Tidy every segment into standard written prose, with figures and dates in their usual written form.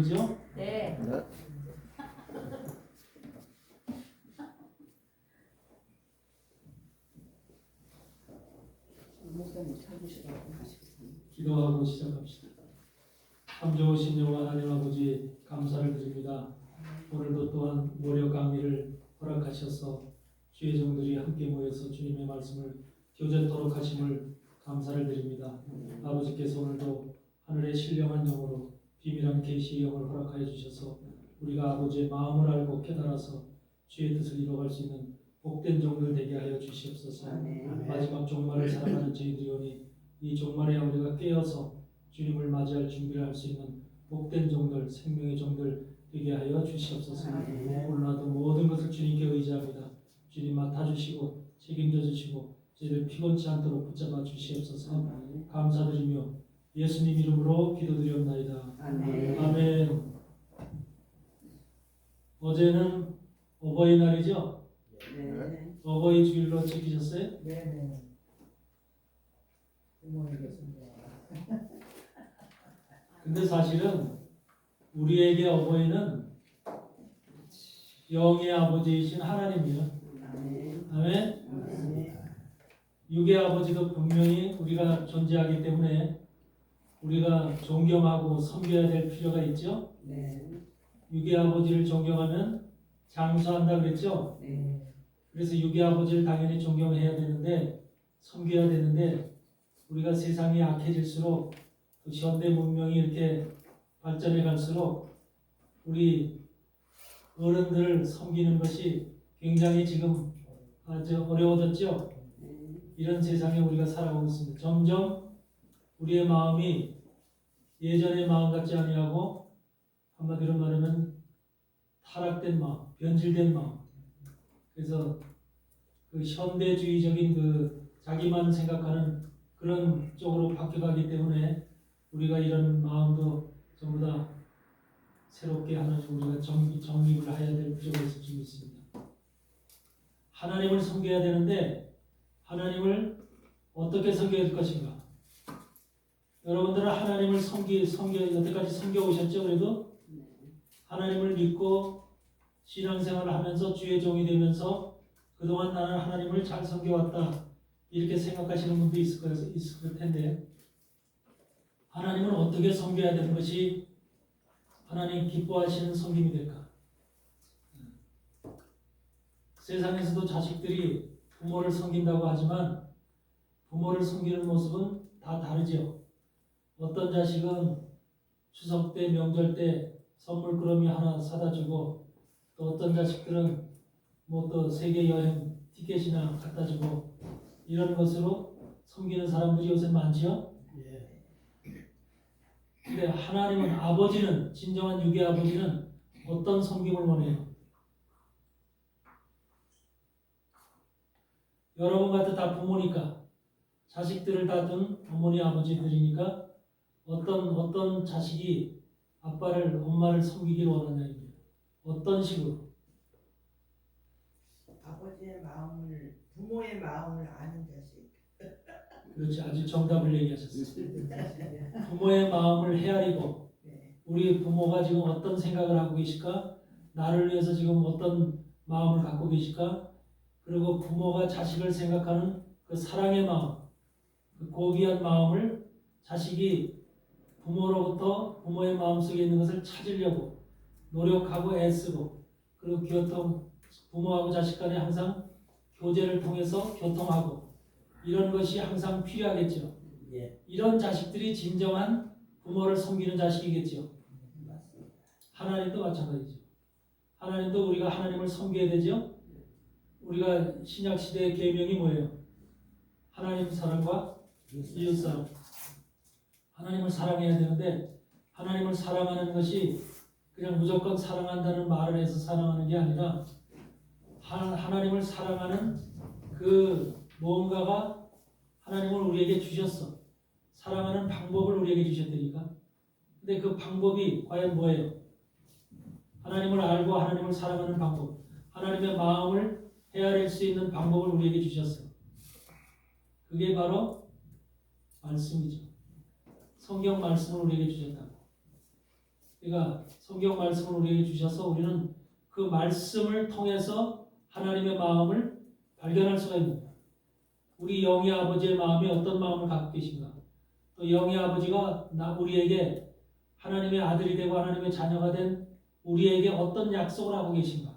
그러죠? 네. 네. 목사님 찾으시라고 하셨어요. 기도하고 시작합시다. 참 좋으신 여호와 하나님 아버지 감사를 드립니다. 오늘도 또한 모려 강의를 허락하셔서 주의 종들이 함께 모여서 주님의 말씀을 교전토록 하심을 감사를 드립니다. 아버지께서 오늘도 하늘의 신령한 영으로 비밀한 계시의 영을 허락하여 주셔서 우리가 아버지의 마음을 알고 깨달아서 주의 뜻을 이뤄갈 수 있는 복된 종들 되게 하여 주시옵소서. 아멘. 마지막 종말을 살아가는 저희들이오니 이 종말에 우리가 깨어서 주님을 맞이할 준비를 할 수 있는 복된 종들, 생명의 종들 되게 하여 주시옵소서. 오늘날도 모든 것을 주님께 의지합니다. 주님 맡아주시고 책임져 주시고 저희들 피곤치 않도록 붙잡아 주시옵소서. 감사드리며 예수님 이름으로 기도드리옵나이다. 아멘. 아멘. 어제는 어버이날이죠? 네. 어버이 주일로 지키셨어요? 네네. 부모님께서 근데 사실은 우리에게 어버이는 영의 아버지이신 하나님이요. 아멘. 아멘. 아멘. 육의 아버지도 분명히 우리가 존재하기 때문에 우리가 존경하고 섬겨야 될 필요가 있죠. 네. 육의 아버지를 존경하면 장수한다 그랬죠. 네. 그래서 육의 아버지를 당연히 존경해야 되는데 섬겨야 되는데 우리가 세상이 악해질수록 또 현대 문명이 이렇게 발전해 갈수록 우리 어른들을 섬기는 것이 굉장히 지금 아주 어려워졌죠. 이런 세상에 우리가 살아가고 있습니다. 점점 우리의 마음이 예전의 마음 같지 아니하고 한마디로 말하면 타락된 마음, 변질된 마음. 그래서 그 현대주의적인 그 자기만 생각하는 그런 쪽으로 바뀌어가기 때문에 우리가 이런 마음도 전부 다 새롭게 하는 우리가 정립을 해야 될 필요가 있을 수 있습니다. 하나님을 섬겨야 되는데 하나님을 어떻게 섬겨야 될 것인가? 여러분들은 하나님을 여태까지 섬겨 오셨죠? 그래도 하나님을 믿고 신앙생활을 하면서 주의 종이 되면서 그동안 나는 하나님을 잘 섬겨왔다 이렇게 생각하시는 분도 있을 텐데 하나님은 어떻게 섬겨야 되는 것이 하나님 기뻐하시는 섬김이 될까? 세상에서도 자식들이 부모를 섬긴다고 하지만 부모를 섬기는 모습은 다 다르죠. 어떤 자식은 추석 때 명절 때 선물꾸러미 하나 사다 주고 또 어떤 자식들은 뭐 또 세계 여행 티켓이나 갖다 주고 이런 것으로 섬기는 사람들이 요새 많지요. 근데 하나님은 아버지는 진정한 육의 아버지는 어떤 섬김을 원해요? 여러분 같은 다 부모니까 자식들을 다 둔 어머니 아버지들이니까 어떤 자식이 아빠를 엄마를 섬기길 원하냐입니다. 어떤 식으로? 아버지의 마음을 부모의 마음을 아는 자식. 그렇지, 아주 정답을 얘기하셨어요. 부모의 마음을 헤아리고 네. 우리 부모가 지금 어떤 생각을 하고 계실까? 나를 위해서 지금 어떤 마음을 갖고 계실까? 그리고 부모가 자식을 생각하는 그 사랑의 마음, 그 고귀한 마음을 자식이 부모로부터 부모의 마음속에 있는 것을 찾으려고 노력하고 애쓰고 그리고 부모하고 자식 간에 항상 교제를 통해서 교통하고 이런 것이 항상 필요하겠죠. 이런 자식들이 진정한 부모를 섬기는 자식이겠죠. 하나님도 마찬가지죠. 하나님도 우리가 하나님을 섬겨야 되죠. 우리가 신약 시대의 계명이 뭐예요? 하나님 사랑과 이웃 사랑. 하나님을 사랑해야 되는데 하나님을 사랑하는 것이 그냥 무조건 사랑한다는 말을 해서 사랑하는 게 아니라 하나님을 사랑하는 그 무언가가 하나님을 우리에게 주셨어. 사랑하는 방법을 우리에게 주셨다니까. 근데 그 방법이 과연 뭐예요? 하나님을 알고 하나님을 사랑하는 방법. 하나님의 마음을 헤아릴 수 있는 방법을 우리에게 주셨어. 그게 바로 말씀이죠. 성경 말씀을 우리에게 주셨다고. 그러니까 성경 말씀을 우리에게 주셔서 우리는 그 말씀을 통해서 하나님의 마음을 발견할 수가 있는 거예요. 우리 영의 아버지의 마음이 어떤 마음을 갖고 계신가? 또 영의 아버지가 우리에게 하나님의 아들이 되고 하나님의 자녀가 된 우리에게 어떤 약속을 하고 계신가?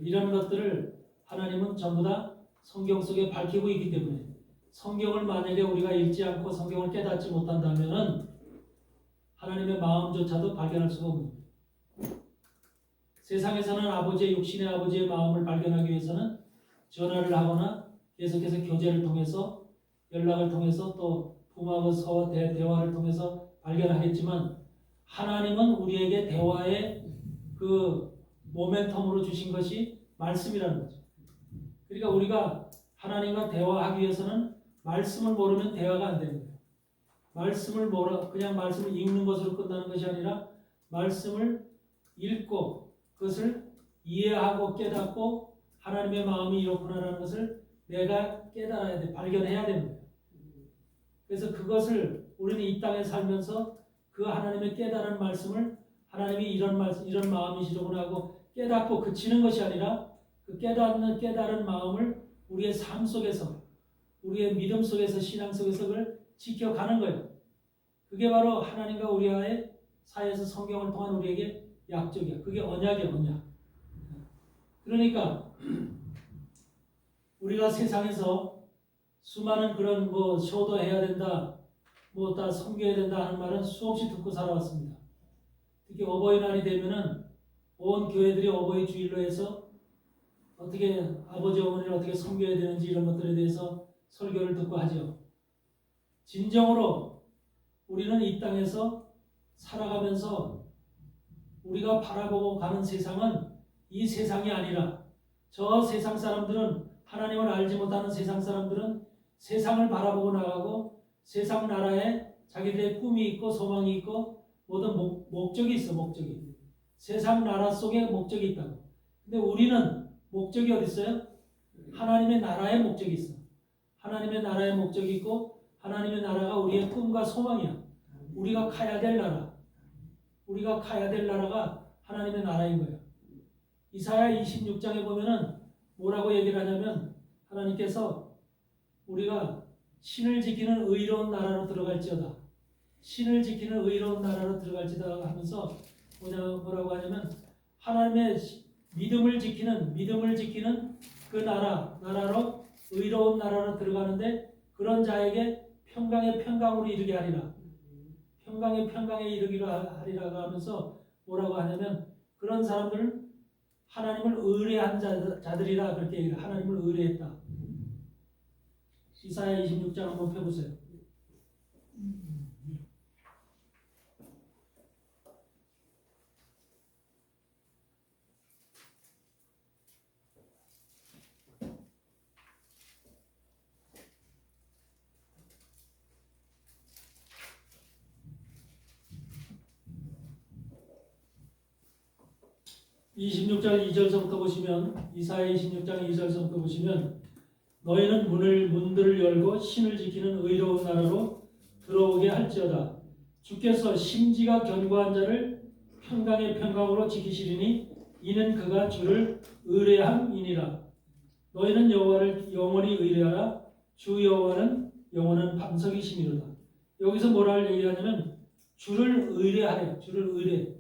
이런 것들을 하나님은 전부 다 성경 속에 밝히고 있기 때문에 성경을 만약에 우리가 읽지 않고 성경을 깨닫지 못한다면은 하나님의 마음조차도 발견할 수가 없는 거예요. 세상에서는 아버지의 육신의 아버지의 마음을 발견하기 위해서는 전화를 하거나 계속해서 교제를 통해서 연락을 통해서 또 부모하고서 대화를 통해서 발견하겠지만 하나님은 우리에게 대화의 그 모멘텀으로 주신 것이 말씀이라는 거죠. 그러니까 우리가 하나님과 대화하기 위해서는 말씀을 모르면 대화가 안 되는 거예요. 말씀을 그냥 말씀을 읽는 것으로 끝나는 것이 아니라 말씀을 읽고 그것을 이해하고 깨닫고 하나님의 마음이 이렇구나라는 것을 내가 깨달아야 돼, 발견해야 되는 거예요. 그래서 그것을 우리는 이 땅에 살면서 그 하나님의 깨달은 말씀을 하나님이 이런 말씀, 이런 마음이시로구나 하고 깨닫고 그치는 것이 아니라 그 깨달은 마음을 우리의 삶 속에서, 우리의 믿음 속에서, 신앙 속에서 그걸 지켜가는 거예요. 그게 바로 하나님과 우리와의 사이에서 성경을 통한 우리에게 약속이야. 그게 언약이야, 언약. 그러니까 우리가 세상에서 수많은 그런 효도해야 된다, 다 섬겨야 된다 하는 말은 수없이 듣고 살아왔습니다. 특히 어버이날이 되면은 온 교회들이 어버이 주일로 해서 어떻게 아버지 어머니를 어떻게 섬겨야 되는지 이런 것들에 대해서 설교를 듣고 하죠. 진정으로 우리는 이 땅에서 살아가면서 우리가 바라보고 가는 세상은 이 세상이 아니라 저 세상 사람들은 하나님을 알지 못하는 세상 사람들은 세상을 바라보고 나가고 세상 나라에 자기들의 꿈이 있고 소망이 있고 모든 목적이 있어. 목적이 세상 나라 속에 목적이 있다고. 근데 우리는 목적이 어디 있어요? 하나님의 나라에 목적이 있어. 하나님의 나라에 목적이 있고 하나님의 나라가 우리의 꿈과 소망이야. 우리가 가야 될 나라, 우리가 가야 될 나라가 하나님의 나라인 거야. 이사야 26장에 보면은 뭐라고 얘기를 하냐면 하나님께서 우리가 신을 지키는 의로운 나라로 들어갈지어다. 신을 지키는 의로운 나라로 들어갈지어다 하면서 뭐라고 하냐면 하나님의 믿음을 지키는 그 나라로 의로운 나라로 들어가는데 그런 자에게 평강의 평강으로 이르게 하리라. 평강의 평강에 이르기라 하리라고 하면서 뭐라고 하냐면 그런 사람들은 하나님을 의뢰한 자들이라 그렇게 얘기를 하나님을 의뢰했다. 이사야 26장 한번 펴보세요. 이사야 26장 2절서부터 보시면 너희는 문들을 열고 신을 지키는 의로운 나라로 들어오게 할지어다. 주께서 심지가 견고한 자를 평강의 평강으로 지키시리니 이는 그가 주를 의뢰함이니라. 너희는 여호와를 영원히 의뢰하라. 주 여호와는 영원한 반석이시니로다. 여기서 뭐라 얘기하냐면 주를 의뢰하래요. 주를 의뢰.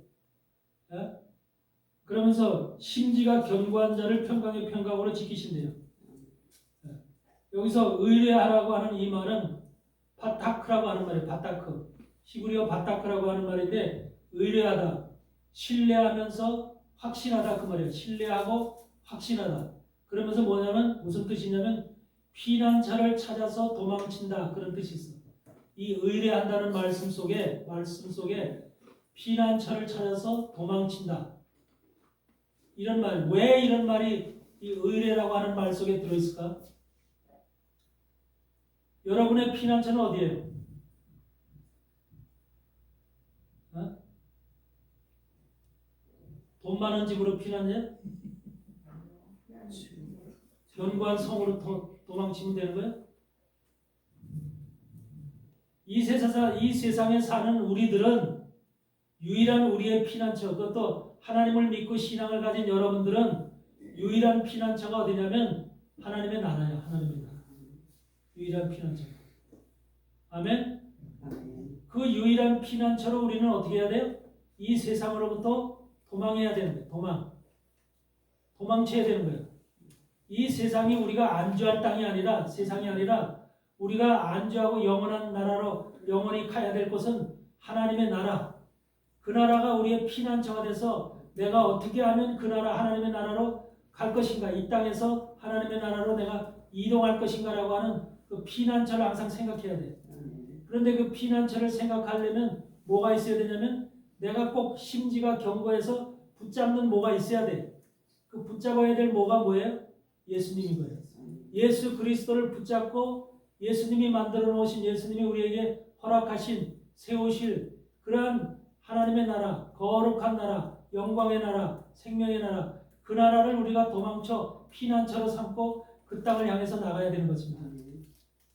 그러면서 심지가 견고한 자를 평강의 평강으로 지키신대요. 여기서 의뢰하라고 하는 이 말은 바타크라고 하는 말이에요. 바타크. 히브리어 바타크라고 하는 말인데 의뢰하다, 신뢰하면서 확신하다 그 말이에요. 신뢰하고 확신하다. 그러면서 뭐냐면 무슨 뜻이냐면 피난처를 찾아서 도망친다 그런 뜻이 있어. 이 의뢰한다는 말씀 속에 피난처를 찾아서 도망친다. 이런 말, 왜 이런 말이 이 의뢰라고 하는 말 속에 들어있을까? 여러분의 피난처는 어디예요? 돈 많은 집으로 피난해? 견고한 성으로 도망치면 되는 거예요? 이 세상에 사는 우리들은 유일한 우리의 피난처, 그것도 하나님을 믿고 신앙을 가진 여러분들은 유일한 피난처가 어디냐면 하나님의 나라야. 하나님의 나라. 유일한 피난처. 아멘. 아멘. 그 유일한 피난처로 우리는 어떻게 해야 돼요? 이 세상으로부터 도망해야 되는 거예요. 도망쳐야 되는 거예요. 이 세상이 우리가 안주할 땅이 아니라, 세상이 아니라 우리가 안주하고 영원한 나라로 영원히 가야 될 곳은 하나님의 나라. 그 나라가 우리의 피난처가 돼서 내가 어떻게 하면 그 나라, 하나님의 나라로 갈 것인가, 이 땅에서 하나님의 나라로 내가 이동할 것인가라고 하는 그 피난처를 항상 생각해야 돼요. 그런데 그 피난처를 생각하려면 뭐가 있어야 되냐면 내가 꼭 심지가 견고해서 붙잡는 뭐가 있어야 돼. 그 붙잡아야 될 뭐가 뭐예요? 예수님인 거예요. 예수 그리스도를 붙잡고 예수님이 만들어 놓으신, 예수님이 우리에게 허락하신, 세우실 그러한 하나님의 나라, 거룩한 나라, 영광의 나라, 생명의 나라, 그 나라를 우리가 도망쳐 피난처로 삼고 그 땅을 향해서 나가야 되는 것입니다.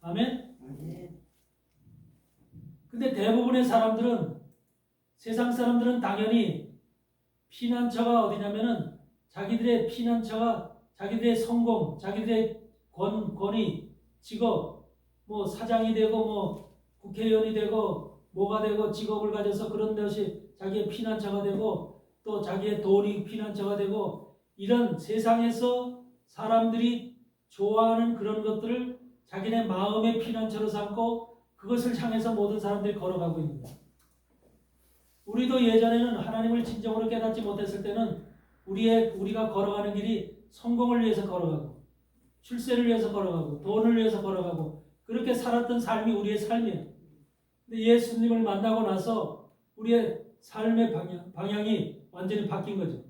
아멘? 아멘. 근데 대부분의 사람들은, 세상 사람들은 당연히 피난처가 어디냐면은 자기들의 피난처가 자기들의 성공, 자기들의 권위, 직업, 뭐 사장이 되고 뭐 국회의원이 되고 뭐가 되고 직업을 가져서 그런 것이 자기의 피난처가 되고 또 자기의 돈이 피난처가 되고 이런 세상에서 사람들이 좋아하는 그런 것들을 자기네 마음의 피난처로 삼고 그것을 향해서 모든 사람들이 걸어가고 있는 거예요. 우리도 예전에는 하나님을 진정으로 깨닫지 못했을 때는 우리가 걸어가는 길이 성공을 위해서 걸어가고 출세를 위해서 걸어가고 돈을 위해서 걸어가고 그렇게 살았던 삶이 우리의 삶이에요. 근데 예수님을 만나고 나서 우리의 삶의 방향이 완전히 바뀐 거죠.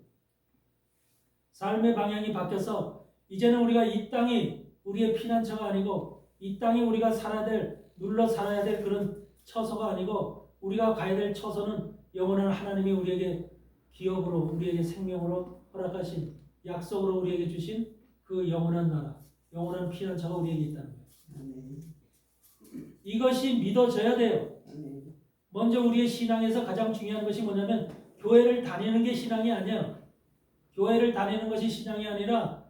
삶의 방향이 바뀌어서 이제는 우리가 이 땅이 우리의 피난처가 아니고 이 땅이 우리가 눌러 살아야 될 그런 처소가 아니고 우리가 가야 될 처소는 영원한 하나님이 우리에게 기업으로, 우리에게 생명으로 허락하신, 약속으로 우리에게 주신 그 영원한 나라, 영원한 피난처가 우리에게 있다는 거예요. 아멘. 이것이 믿어져야 돼요. 아멘. 먼저 우리의 신앙에서 가장 중요한 것이 뭐냐면 교회를 다니는 게 신앙이 아니에요. 교회를 다니는 것이 신앙이 아니라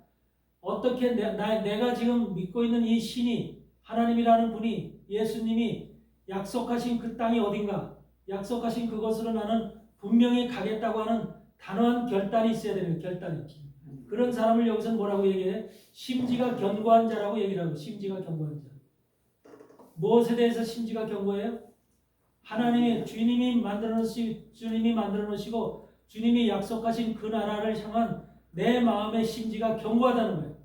어떻게 내가 지금 믿고 있는 이 신이, 하나님이라는 분이, 예수님이 약속하신 그 땅이 어딘가, 약속하신 그곳으로 나는 분명히 가겠다고 하는 단호한 결단이 있어야 되는 거예요. 결단이. 그런 사람을 여기서 뭐라고 얘기해? 심지가 견고한 자라고 얘기를 하고, 심지가 견고한 자. 무엇에 대해서 심지가 견고해요? 하나님이, 주님이 만들어 놓으시고 주님이 약속하신 그 나라를 향한 내 마음의 심지가 견고하다는 거예요.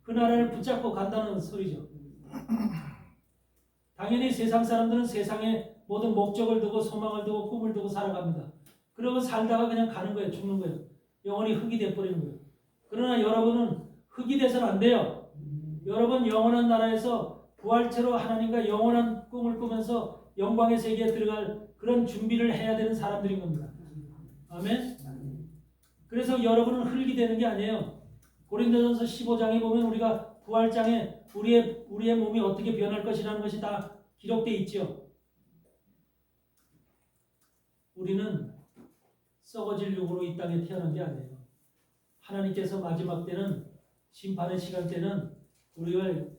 그 나라를 붙잡고 간다는 소리죠. 당연히 세상 사람들은 세상에 모든 목적을 두고 소망을 두고 꿈을 두고 살아갑니다. 그러고 살다가 그냥 가는 거예요. 죽는 거예요. 영원히 흙이 돼버리는 거예요. 그러나 여러분은 흙이 돼서는 안 돼요. 여러분 영원한 나라에서 부활체로 하나님과 영원한 꿈을 꾸면서 영광의 세계에 들어갈 그런 준비를 해야 되는 사람들인 겁니다. 아멘? 그래서 여러분은 흙이 되는 게 아니에요. 고린도전서 15장에 보면 우리가 부활장에 우리의 몸이 어떻게 변할 것이라는 것이 다 기록되어 있죠. 우리는 썩어질 육으로 이 땅에 태어난 게 아니에요. 하나님께서 마지막 때는, 심판의 시간 때는 우리를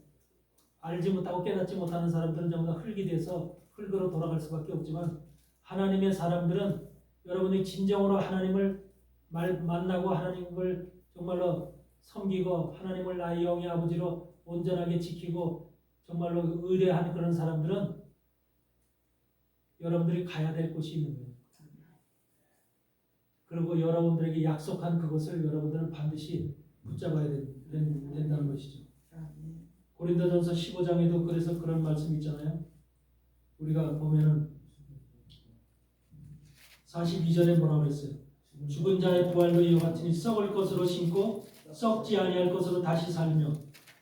알지 못하고 깨닫지 못하는 사람들은 전부 다 흙이 돼서 흙으로 돌아갈 수밖에 없지만 하나님의 사람들은 여러분이 진정으로 하나님을 만나고 하나님을 정말로 섬기고 하나님을 나의 영의 아버지로 온전하게 지키고 정말로 의뢰한 그런 사람들은 여러분들이 가야 될 곳이 있는 거예요. 그리고 여러분들에게 약속한 그것을 여러분들은 반드시 붙잡아야 된다는 것이죠. 고린도전서 15장에도 그래서 그런 말씀이 있잖아요. 우리가 보면은 42절에 뭐라고 그랬어요? 죽은 자의 부활도 이와 같으니 썩을 것으로 심고 썩지 아니할 것으로 다시 살며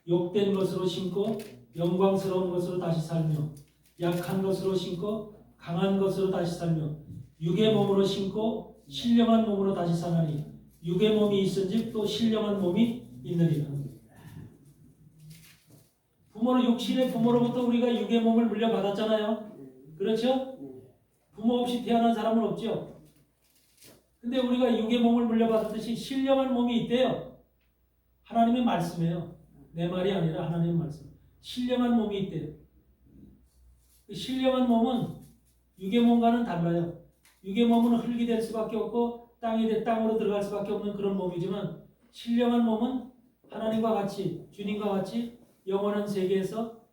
욕된 것으로 심고 영광스러운 것으로 다시 살며 약한 것으로 심고 강한 것으로 다시 살며 육의 몸으로 심고 신령한 몸으로 다시 사나니 육의 몸이 있은즉 또 신령한 몸이 있느니라. 육신의 부모로부터 우리가 육의 몸을 물려받았잖아요. 그렇죠? 부모 없이 태어난 사람은 없죠. 근데 우리가 육의 몸을 물려받았듯이 신령한 몸이 있대요. 하나님의 말씀이에요. 내 말이 아니라 하나님의 말씀. 신령한 몸이 있대요. 그 신령한 몸은 육의 몸과는 달라요. 육의 몸은 흙이 될 수밖에 없고 땅으로 들어갈 수밖에 없는 그런 몸이지만 신령한 몸은 하나님과 같이 주님과 같이 영원한 세계에서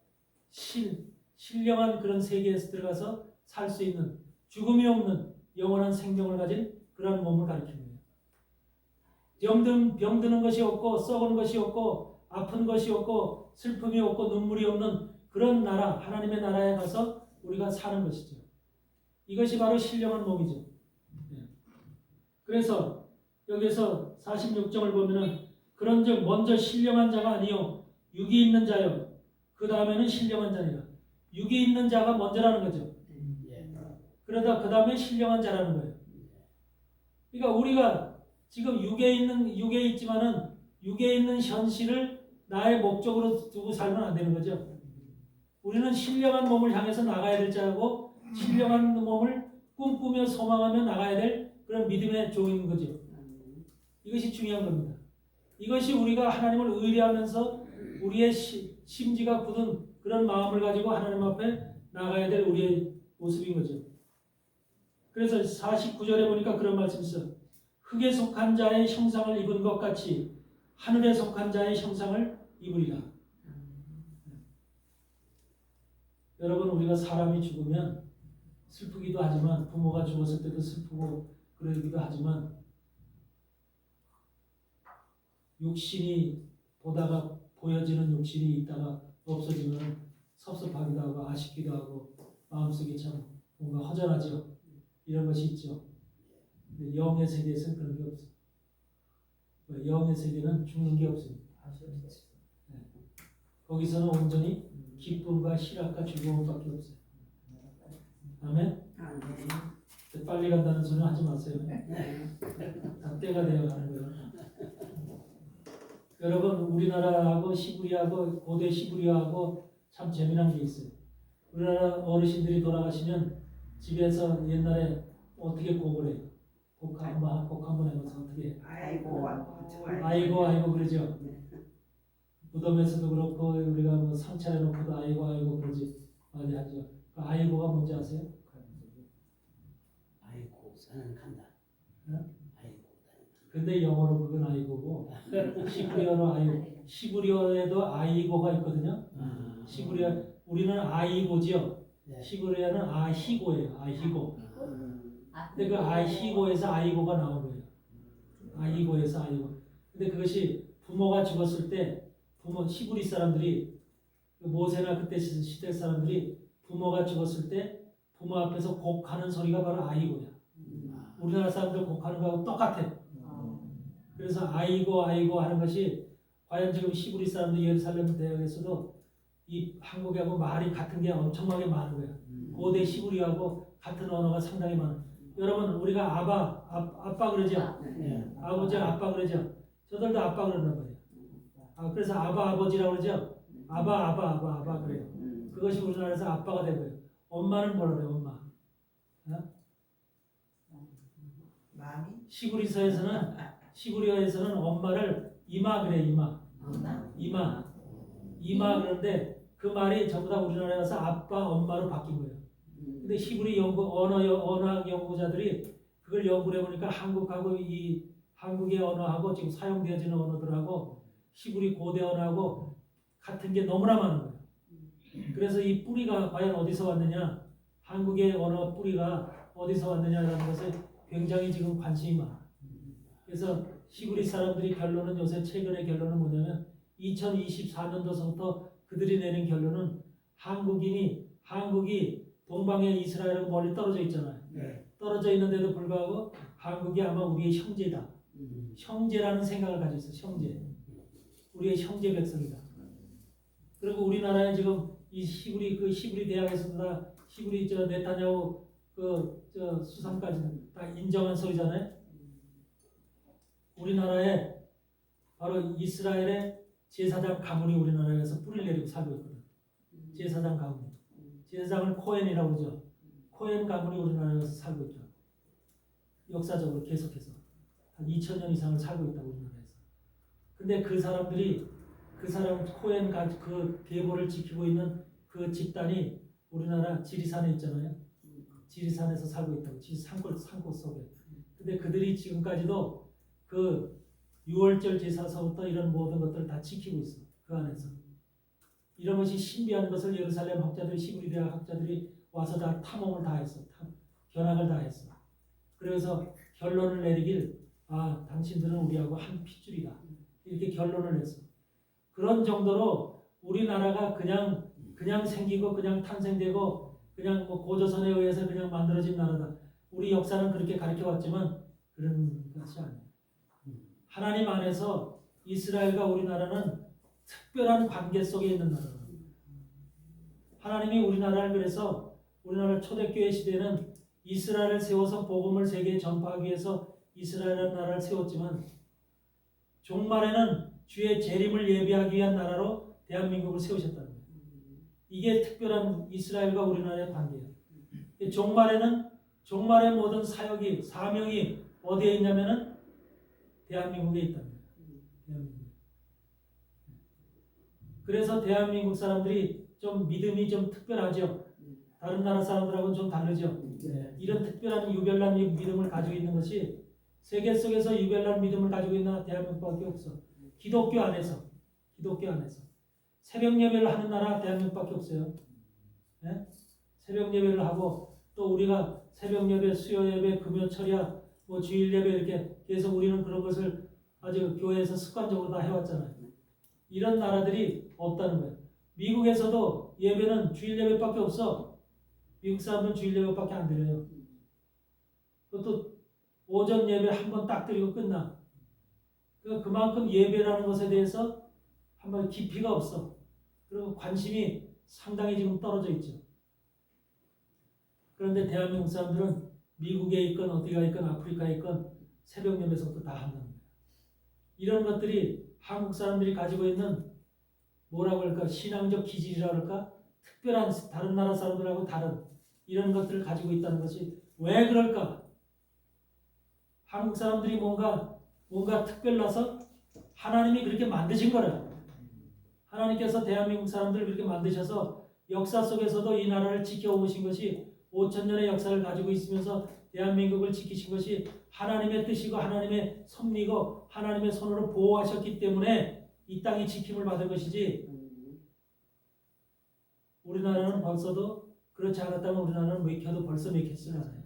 신령한 그런 세계에서 들어가서 살 수 있는 죽음이 없는 영원한 생명을 가진 그런 몸을 가리킵니다. 병드는 것이 없고 썩은 것이 없고 아픈 것이 없고 슬픔이 없고 눈물이 없는 그런 나라, 하나님의 나라에 가서 우리가 사는 것이죠. 이것이 바로 신령한 몸이죠. 그래서 여기서 46장을 보면은 그런즉 먼저 신령한 자가 아니요 육이 있는 자요 그 다음에는 신령한 자니라. 육이 있는 자가 먼저라는 거죠. 그러다 그 다음에 신령한 자라는 거예요. 그러니까 우리가 지금 육에 있지만은 육에 있는 현실을 나의 목적으로 두고 살면 안 되는 거죠. 우리는 신령한 몸을 향해서 나가야 될 자고 신령한 몸을 꿈꾸며 소망하며 나가야 될 그런 믿음의 종인 거죠. 이것이 중요한 겁니다. 이것이 우리가 하나님을 의뢰하면서 우리의 심지가 굳은 그런 마음을 가지고 하나님 앞에 나가야 될 우리의 모습인 거죠. 그래서 49절에 보니까 그런 말씀이 있어요. 흙에 속한 자의 형상을 입은 것 같이 하늘에 속한 자의 형상을 입으리라. 여러분 우리가 사람이 죽으면 슬프기도 하지만 부모가 죽었을 때도 슬프고 그러기도 하지만 육신이 보다가 보여지는 육신이 있다가 없어지면 섭섭하기도 하고 아쉽기도 하고 마음속에 참 뭔가 허전하죠. 이런 것이 있죠. 근데 영의 세계에서는 그런 게 없어요. 영의 세계는 죽는 게 없습니다. 네. 거기서는 온전히 기쁨과 희락과 즐거움밖에 없어요. 아멘? 빨리 간다는 소리 하지 마세요. 다 때가 되어 가는 거예요. 여러분 우리나라하고 시부리하고 고대 시부리하고 참 재미난 게 있어요. 우리나라 어르신들이 돌아가시면 집에서 옛날에 어떻게 곡을 해요? 곡 한번 해봐서 어떻게 해요? 아이고 그러죠. 무덤에서도 그렇고 우리가 뭐 상차려 놓고도 아이고 그러지 많이 하죠. 그 아이고가 뭔지 아세요? 아이고 사는 간다. 근데 영어로 그건 아이고고 시브리어로 아이고. 시브리어에도 아이고가 있거든요. 시브리어 우리는 아이고지요. 시브리어는 아히고예요. 아히고. 근데 그 아히고에서 아이고가 나온 거예요. 아이고에서 아이고. 근데 그것이 부모가 죽었을 때 시브리 사람들이 모세나 그때 시대 사람들이 부모가 죽었을 때 부모 앞에서 곡하는 소리가 바로 아이고야. 우리나라 사람들 곡하는 거하고 똑같아. 그래서 아이고 하는 것이 과연 지금 시브리 사람들 예루살렘 대학에서도 이 한국하고 말이 같은 게 엄청나게 많은 거야. 고대 시브리하고 같은 언어가 상당히 많아. 여러분 우리가 아빠 그러죠. 아버지 아빠 그러죠. 저들도 아빠 그런단 말이에요. 그래서 아버지라고 그러죠. 아바 그래요. 그것이 우리나라에서 아빠가 되고요. 엄마는 뭐라 그래요? 엄마. 시브리어에서는 엄마를 이마 그래. 이마 그런데 그 말이 전부 다 우리나라에 가서 아빠 엄마로 바뀐 거예요. 근데 시브리 언어학 연구자들이 그걸 연구해 보니까 한국하고 이 한국의 언어하고 지금 사용되어지는 언어들하고 시브리 고대 언어하고 같은 게 너무나 많은 거예요. 그래서 이 뿌리가 과연 어디서 왔느냐, 한국의 언어 뿌리가 어디서 왔느냐라는 것에 굉장히 지금 관심이 많아요. 그래서 시브리 사람들이 결론은 요새 최근의 결론은 뭐냐면 2024년도서부터 그들이 내린 결론은 한국이 동방의 이스라엘하고 멀리 떨어져 있잖아요. 떨어져 있는데도 불구하고 한국이 아마 우리의 형제다. 형제라는 생각을 가지고 있어요. 형제. 우리의 형제 백성이다. 그리고 우리나라에 지금 이 시브리 대학에서도 다 시브리 네타냐후 수상까지는 다 인정한 소리잖아요. 우리나라에 바로 이스라엘의 제사장 가문이 우리나라에서 뿌리를 내리고 살고 있거든. 제사장 가문. 제사장을 코헨이라고 그러죠. 코헨 가문이 우리나라에서 살고 있죠. 역사적으로 계속해서 한 2000년 이상을 살고 있다고 우리나라에서. 근데 그 사람들이 그 사람 코엔 그 계보를 지키고 있는 그 집단이 우리나라 지리산에 있잖아요. 지리산에서 살고 있다고. 산골 속에. 근데 그들이 지금까지도 그 6월절 제사서부터 이런 모든 것들을 다 지키고 있어. 그 안에서. 이런 것이 신비한 것을 예루살렘 학자들이, 히브리 대학 학자들이 와서 다 탐험을 다 했어. 견학을 다 했어. 그래서 결론을 내리길, 당신들은 우리하고 한 핏줄이다. 이렇게 결론을 냈어. 그런 정도로 우리나라가 그냥 생기고 그냥 탄생되고 그냥 뭐 고조선에 의해서 그냥 만들어진 나라다. 우리 역사는 그렇게 가르쳐왔지만 그런 것이 아니에요. 하나님 안에서 이스라엘과 우리나라는 특별한 관계 속에 있는 나라다. 하나님이 우리나라를 그래서 우리나라 초대교회 시대는 이스라엘을 세워서 복음을 세계에 전파하기 위해서 이스라엘이라는 나라를 세웠지만 종말에는 주의 재림을 예비하기 위한 나라로 대한민국을 세우셨다는 거예요. 이게 특별한 이스라엘과 우리나라의 관계예요. 종말의 모든 사역이 사명이 어디에 있냐면은 대한민국에 있다는 거예요. 대한민국. 그래서 대한민국 사람들이 좀 믿음이 좀 특별하죠. 다른 나라 사람들하고는 좀 다르죠. 이런 특별한 유별난 믿음을 가지고 있는 것이 세계 속에서 유별난 믿음을 가지고 있는 대한민국밖에 없어. 기독교 안에서 새벽 예배를 하는 나라 대한민국밖에 없어요. 네? 새벽 예배를 하고 또 우리가 새벽 예배, 수요 예배, 금요 철야, 뭐 주일 예배 이렇게 계속 우리는 그런 것을 아주 교회에서 습관적으로 다 해왔잖아요. 이런 나라들이 없다는 거예요. 미국에서도 예배는 주일 예배밖에 없어. 미국 사람들은 주일 예배밖에 안 드려요. 그것도 오전 예배 한 번 딱 드리고 끝나. 그러니까 그만큼 예배라는 것에 대해서 한번 깊이가 없어. 그리고 관심이 상당히 지금 떨어져 있죠. 그런데 대한민국 사람들은 미국에 있건 어디가 있건 아프리카에 있건 새벽 예배서부터 다 한다는 거예요. 이런 것들이 한국 사람들이 가지고 있는 뭐라고 할까? 신앙적 기질이라고 할까? 특별한 다른 나라 사람들하고 다른 이런 것들을 가지고 있다는 것이 왜 그럴까? 한국 사람들이 뭔가 특별나서 하나님이 그렇게 만드신 거라. 하나님께서 대한민국 사람들을 그렇게 만드셔서 역사 속에서도 이 나라를 지켜오신 것이 5,000년의 역사를 가지고 있으면서 대한민국을 지키신 것이 하나님의 뜻이고 하나님의 섭리고 하나님의 손으로 보호하셨기 때문에 이 땅이 지킴을 받은 것이지 우리나라는 벌써도 그렇지 않았다면 우리나라는 맥혀도 벌써 맥혔을 않아요.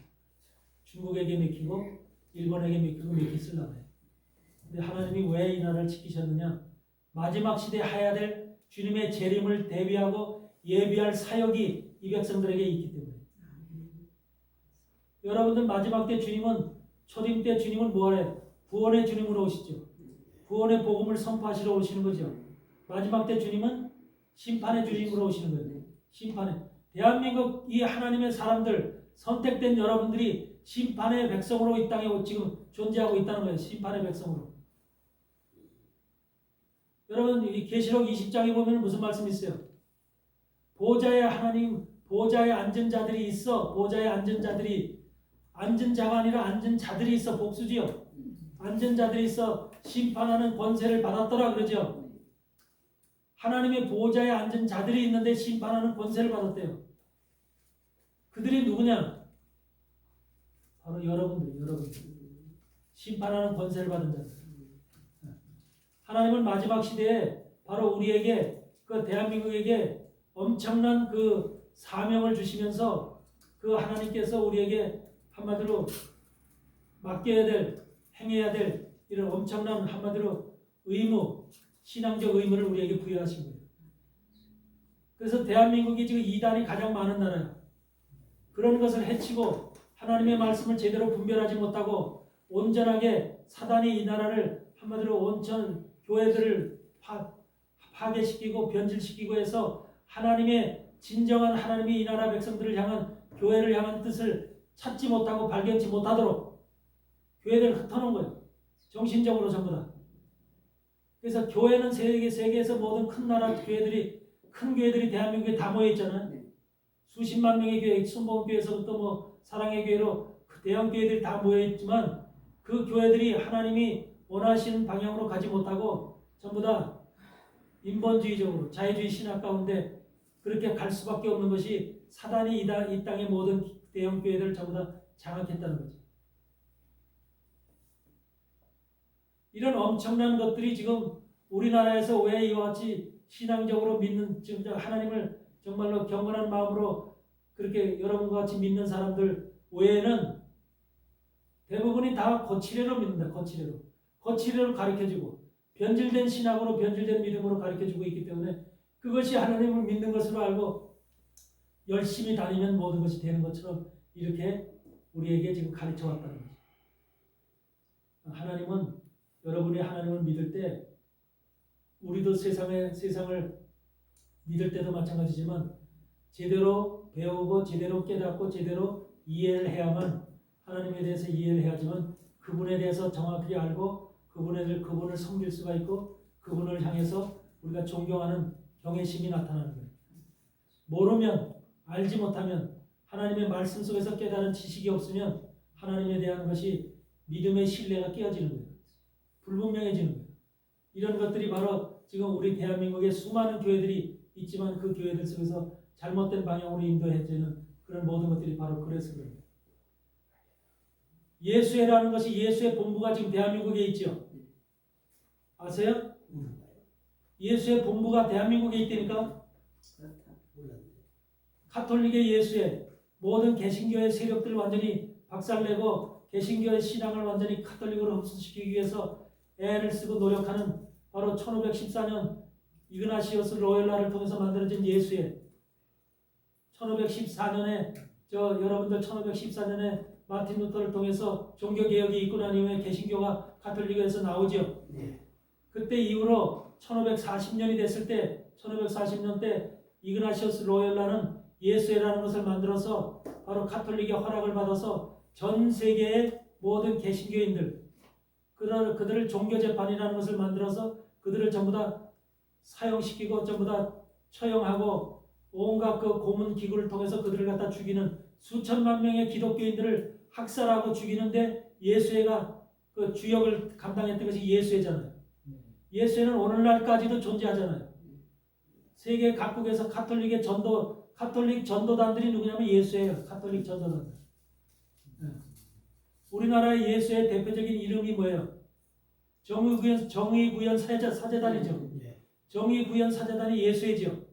중국에게 맥히고 일본에게 맥히고 맥혔을 않아요. 근데 하나님이 왜 이 나라를 지키셨느냐? 마지막 시대에 해야 될 주님의 재림을 대비하고 예비할 사역이 이 백성들에게 있기 때문에. 여러분들 마지막 때 주님은 초림 때 주님은 뭐래? 구원의 주님으로 오시죠. 구원의 복음을 선포하시러 오시는 거죠. 마지막 때 주님은 심판의 주님으로 오시는 거예요. 심판의. 대한민국 이 하나님의 사람들 선택된 여러분들이 심판의 백성으로 이 땅에 지금 존재하고 있다는 거예요. 심판의 백성으로. 여러분 이 계시록 20장에 보면 무슨 말씀이 있어요? 보좌에 하나님 보좌에 앉은 자들이 있어. 보좌에 앉은 자들이 앉은 자가 아니라 앉은 자들이 있어. 복수지요. 앉은 자들이 있어 심판하는 권세를 받았더라 그러죠. 하나님의 보좌에 앉은 자들이 있는데 심판하는 권세를 받았대요. 그들이 누구냐? 바로 여러분들. 심판하는 권세를 받은 자들. 하나님은 마지막 시대에 바로 우리에게 그 대한민국에게 엄청난 그 사명을 주시면서 그 하나님께서 우리에게 한마디로 맡겨야 될 행해야 될 이런 엄청난 한마디로 의무, 신앙적 의무를 우리에게 부여하신 거예요. 그래서 대한민국이 지금 이단이 가장 많은 나라예요. 그런 것을 해치고 하나님의 말씀을 제대로 분별하지 못하고 온전하게 사단이 이 나라를 한마디로 온천 교회들을 파괴시키고 변질시키고 해서 하나님의 진정한 하나님이 이 나라 백성들을 향한 교회를 향한 뜻을 찾지 못하고 발견치 못하도록 교회들을 흩어놓은 거예요. 정신적으로 전부 다. 그래서 교회는 세계에서 모든 큰 나라 큰 교회들이 대한민국에 다 모여 있잖아요. 수십만 명의 교회, 순복음교회에서부터 뭐 사랑의 교회로 대형 교회들이 다 모여있지만 그 교회들이 하나님이 원하시는 방향으로 가지 못하고 전부 다 인본주의적으로 자유주의 신학 가운데 그렇게 갈 수밖에 없는 것이 사단이 이 땅의 모든 대형 교회들을 전부 다 장악했다는 거죠. 이런 엄청난 것들이 지금 우리나라에서 왜 이와 같이 신앙적으로 믿는, 지금 하나님을 정말로 경건한 마음으로 그렇게 여러분과 같이 믿는 사람들 외에는 대부분이 다 거칠애로 믿는다. 거칠애로 가르쳐주고 변질된 신학으로 변질된 믿음으로 가르쳐주고 있기 때문에 그것이 하나님을 믿는 것으로 알고 열심히 다니면 모든 것이 되는 것처럼 이렇게 우리에게 지금 가르쳐 왔다는 거죠. 하나님은 여러분이 하나님을 믿을 때 우리도 세상을 믿을 때도 마찬가지지만 제대로 배우고 제대로 깨닫고 제대로 이해를 해야만 하나님에 대해서 이해를 해야지만 그분에 대해서 정확히 알고 그분을 섬길 수가 있고 그분을 향해서 우리가 존경하는 경외심이 나타나는 거예요. 모르면 알지 못하면 하나님의 말씀 속에서 깨달은 지식이 없으면 하나님에 대한 것이 믿음의 신뢰가 깨어지는 거예요. 불분명해지는 거예요. 이런 것들이 바로 지금 우리 대한민국에 수많은 교회들이 있지만 그 교회들 속에서 잘못된 방향으로 인도해지는 그런 모든 것들이 바로 그래서 그래요. 예수회라는 것이 예수의 본부가 지금 대한민국에 있죠. 아세요? 예수의 본부가 대한민국에 있다니까. 그렇다. 가톨릭의 예수회, 모든 개신교의 세력들 완전히 박살내고 개신교의 신앙을 완전히 가톨릭으로 흡수시키기 위해서 애를 쓰고 노력하는 바로 1514년 이그나시오스 로엘라를 통해서 만들어진 예수회. 1514년에 여러분들 1514년에 마틴 루터를 통해서 종교개혁이 있고 난 이후에 개신교가 가톨릭에서 나오죠. 그때 이후로 1540년이 됐을 때 1540년 때 이그나시오스 로엘라는 예수회라는 것을 만들어서 바로 가톨릭의 허락을 받아서 전 세계의 모든 개신교인들 그들을 종교재판이라는 것을 만들어서 그들을 전부 다 사형시키고 전부 다 처형하고 온갖 그 고문 기구를 통해서 그들을 갖다 죽이는 수천만 명의 기독교인들을 학살하고 죽이는데 예수회가 그 주역을 감당했던 것이 예수회잖아요. 예수회는 오늘날까지도 존재하잖아요. 세계 각국에서 가톨릭 전도단들이 누구냐면 예수회예요. 가톨릭 전도단들. 우리나라의 예수의 대표적인 이름이 뭐예요? 정의구현 사제단이죠. 정의구현 사제단이 예수회죠.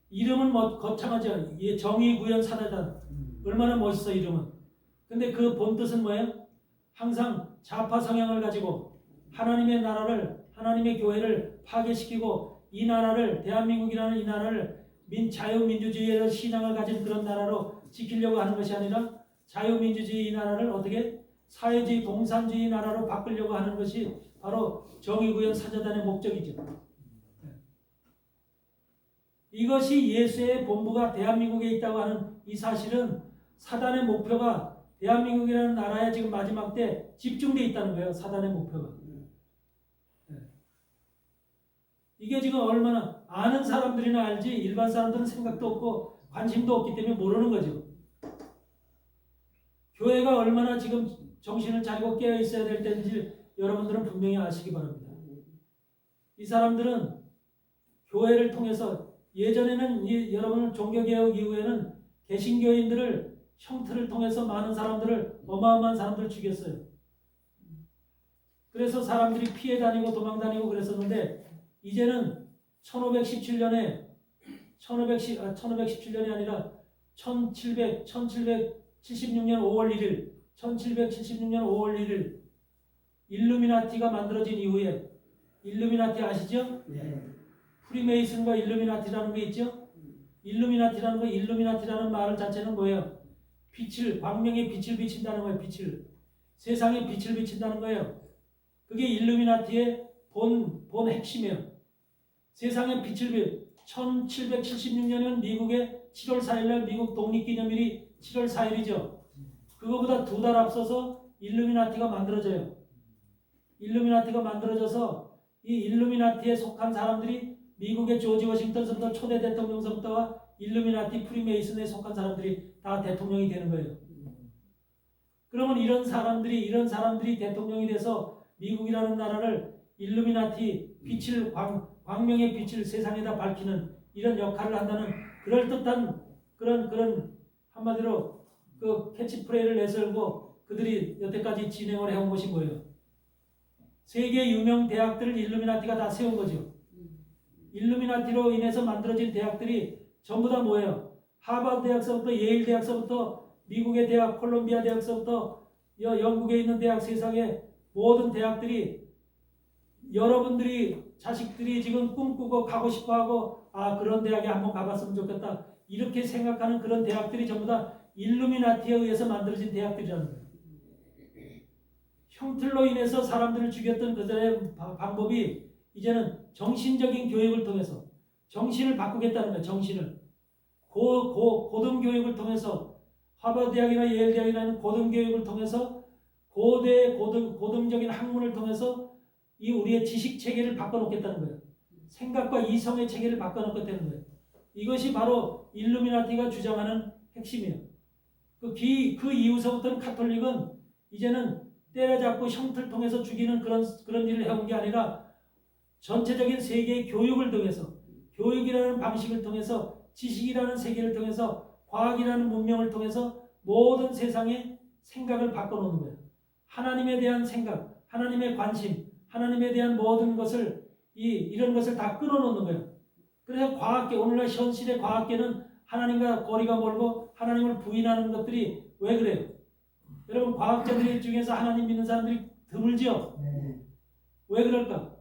이름은 거창하죠. 정의구현 사제단. 얼마나 멋있어 이름은. 근데 그 본뜻은 뭐예요? 항상 좌파 성향을 가지고 하나님의 나라를 하나님의 교회를 파괴시키고 이 나라를 대한민국이라는 이 나라를 자유민주주의의 신앙을 가진 그런 나라로 지키려고 하는 것이 아니라 자유민주주의 이 나라를 어떻게 사회주의 공산주의 나라로 바꾸려고 하는 것이 바로 정의구현 사제단의 목적이죠. 이것이 예수의 본부가 대한민국에 있다고 하는 이 사실은 사단의 목표가 대한민국이라는 나라에 지금 마지막 때 집중되어 있다는 거예요. 사단의 목표가. 이게 지금 얼마나 아는 사람들이나 알지 일반 사람들은 생각도 없고 관심도 없기 때문에 모르는 거죠. 교회가 얼마나 지금 정신을 차리고 깨어 있어야 될 때인지 여러분들은 분명히 아시기 바랍니다. 이 사람들은 교회를 통해서 예전에는 여러분은 종교개혁 이후에는 개신교인들을 형틀을 통해서 많은 사람들을 어마어마한 사람들을 죽였어요. 그래서 사람들이 피해 다니고 도망 다니고 그랬었는데 이제는 1517년에 1517년이 아니라 1776년 5월 1일 1776년 5월 1일 일루미나티가 만들어진 이후에 일루미나티 아시죠? 프리메이슨과 일루미나티라는 게 있죠? 일루미나티라는 말 자체는 뭐예요? 광명의 빛을 비친다는 거예요. 세상에 빛을 비친다는 거예요. 그게 일루미나티의 본 핵심이에요. 세상에 빛을 1776년은 미국의 7월 4일날 미국 독립기념일이 7월 4일이죠. 그거보다 2달 앞서서 일루미나티가 만들어져요. 일루미나티가 만들어져서 이 일루미나티에 속한 사람들이 미국의 조지 워싱턴서부터 초대 대통령서부터와 일루미나티 프리메이슨에 속한 사람들이 다 대통령이 되는 거예요. 그러면 이런 사람들이 대통령이 돼서 미국이라는 나라를 일루미나티 빛을 광명의 빛을 세상에다 밝히는 이런 역할을 한다는 그럴듯한 그런 한마디로 그 캐치프레이를 내세우고 그들이 여태까지 진행을 해온 것이 뭐예요? 세계 유명 대학들을 일루미나티가 다 세운 거죠. 일루미나티로 인해서 만들어진 대학들이 전부 다 뭐예요? 하버드 대학서부터 예일 대학서부터 미국의 대학, 콜롬비아 대학서부터 영국에 있는 대학, 세상의 모든 대학들이 여러분들이 자식들이 지금 꿈꾸고 가고 싶어하고 그런 대학에 한번 가봤으면 좋겠다 이렇게 생각하는 그런 대학들이 전부 다 일루미나티에 의해서 만들어진 대학들이라는 거예요. 형틀로 인해서 사람들을 죽였던 그들의 방법이 이제는 정신적인 교육을 통해서 정신을 바꾸겠다는 거예요. 정신을 고등교육을 통해서 하버드 대학이나 예일 대학이라는 고등교육을 통해서 고등적인 학문을 통해서 이 우리의 지식 체계를 바꿔놓겠다는 거예요. 생각과 이성의 체계를 바꿔놓겠다는 거예요. 이것이 바로 일루미나티가 주장하는 핵심이에요. 그 이후서부터는 카톨릭은 이제는 때려잡고 형틀 통해서 죽이는 그런 일을 해온 게 아니라 전체적인 세계의 교육을 통해서 교육이라는 방식을 통해서 지식이라는 세계를 통해서 과학이라는 문명을 통해서 모든 세상의 생각을 바꿔놓는 거예요. 하나님에 대한 생각, 하나님의 관심, 하나님에 대한 모든 것을 이런 것을 다 끊어놓는 거예요. 그래서 과학계, 오늘날 현실의 과학계는 하나님과 거리가 멀고 하나님을 부인하는 것들이 왜 그래요? 여러분 과학자들 중에서 하나님 믿는 사람들이 드물지요? 네. 왜 그럴까?